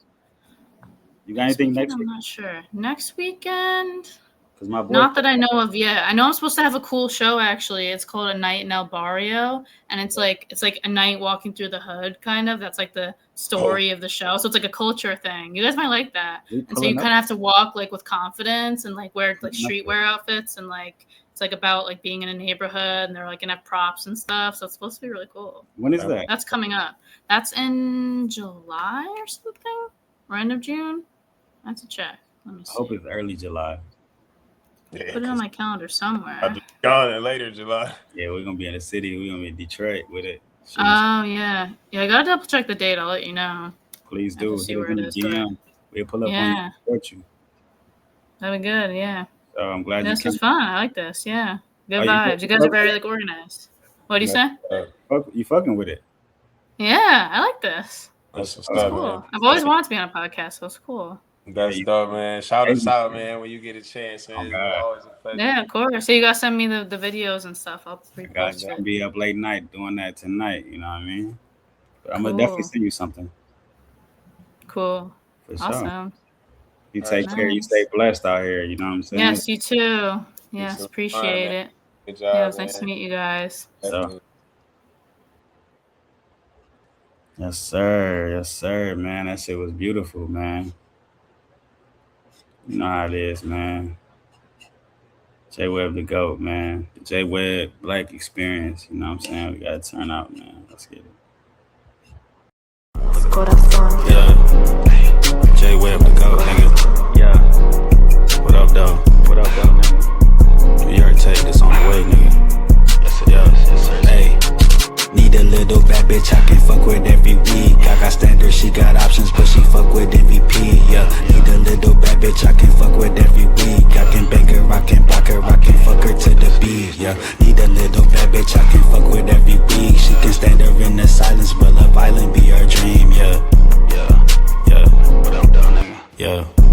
You got Next anything weekend, next I'm week? not sure. Next weekend, Cause my boy. Not that I know of yet. I know I'm supposed to have a cool show actually. It's called A Night in El Barrio, and it's like a night walking through the hood kind of. That's like the story of the show. So it's like a culture thing. You guys might like that. And so you kind of have to walk like with confidence and like wear like streetwear outfits, and like it's like about like being in a neighborhood, and they're like gonna have props and stuff. So it's supposed to be really cool. When is that? That's coming up. That's in July or something, or end of June. I have to check. Let me see. I hope it's early July. Yeah, Put it on my calendar somewhere. I'll be gone in later July. Yeah, we're gonna be in the city. We're gonna be in Detroit with it. Oh yeah, I gotta double check the date. I'll let you know. Please do. See where it is. We'll pull up on you and support you. That'd be good. Yeah. So I'm glad this was fun. I like this. Yeah. Good you vibes. You guys are very like organized. What do you say? You fucking with it. Yeah, I like this. That's what's It's up, cool. man. I've always wanted to be on a podcast, so it's cool. That's dope, man. Shout us out, man, when you get a chance, man. It's always a pleasure. Yeah, of course. So you gotta send me the videos and stuff. I'll Guys, repost gonna it. be up late night doing that tonight. You know what I mean? But I'm gonna definitely send you something. Cool. For sure. Awesome. You take care. You stay blessed out here. You know what I'm saying? Yes, you too. Yes, appreciate it. Good job. Yeah, it was nice to meet you guys. So. Yes, sir. Yes, sir, man. That shit was beautiful, man. You know how it is, man. JWEBB the GOAT, man. The JWEBB Black Experience. You know what I'm saying? We gotta turn out, man. Let's get it. Yeah. JWEBB the GOAT, nigga. Yeah. What up, though? What up, though, nigga? New York take this on the way, nigga. Yes, it does. Yes, sir. Hey. Need a little bad bitch I can fuck with every week. I got standards, she got options, but she fuck with MVP, yeah. Need a little bad bitch I can fuck with every week. I can bake her, I can block her, I can fuck her to the beat, yeah. Need a little bad bitch I can fuck with every week. She can stand her in the silence, but Love Island be her dream, yeah. Yeah, yeah. What up, though, nigga? Yeah.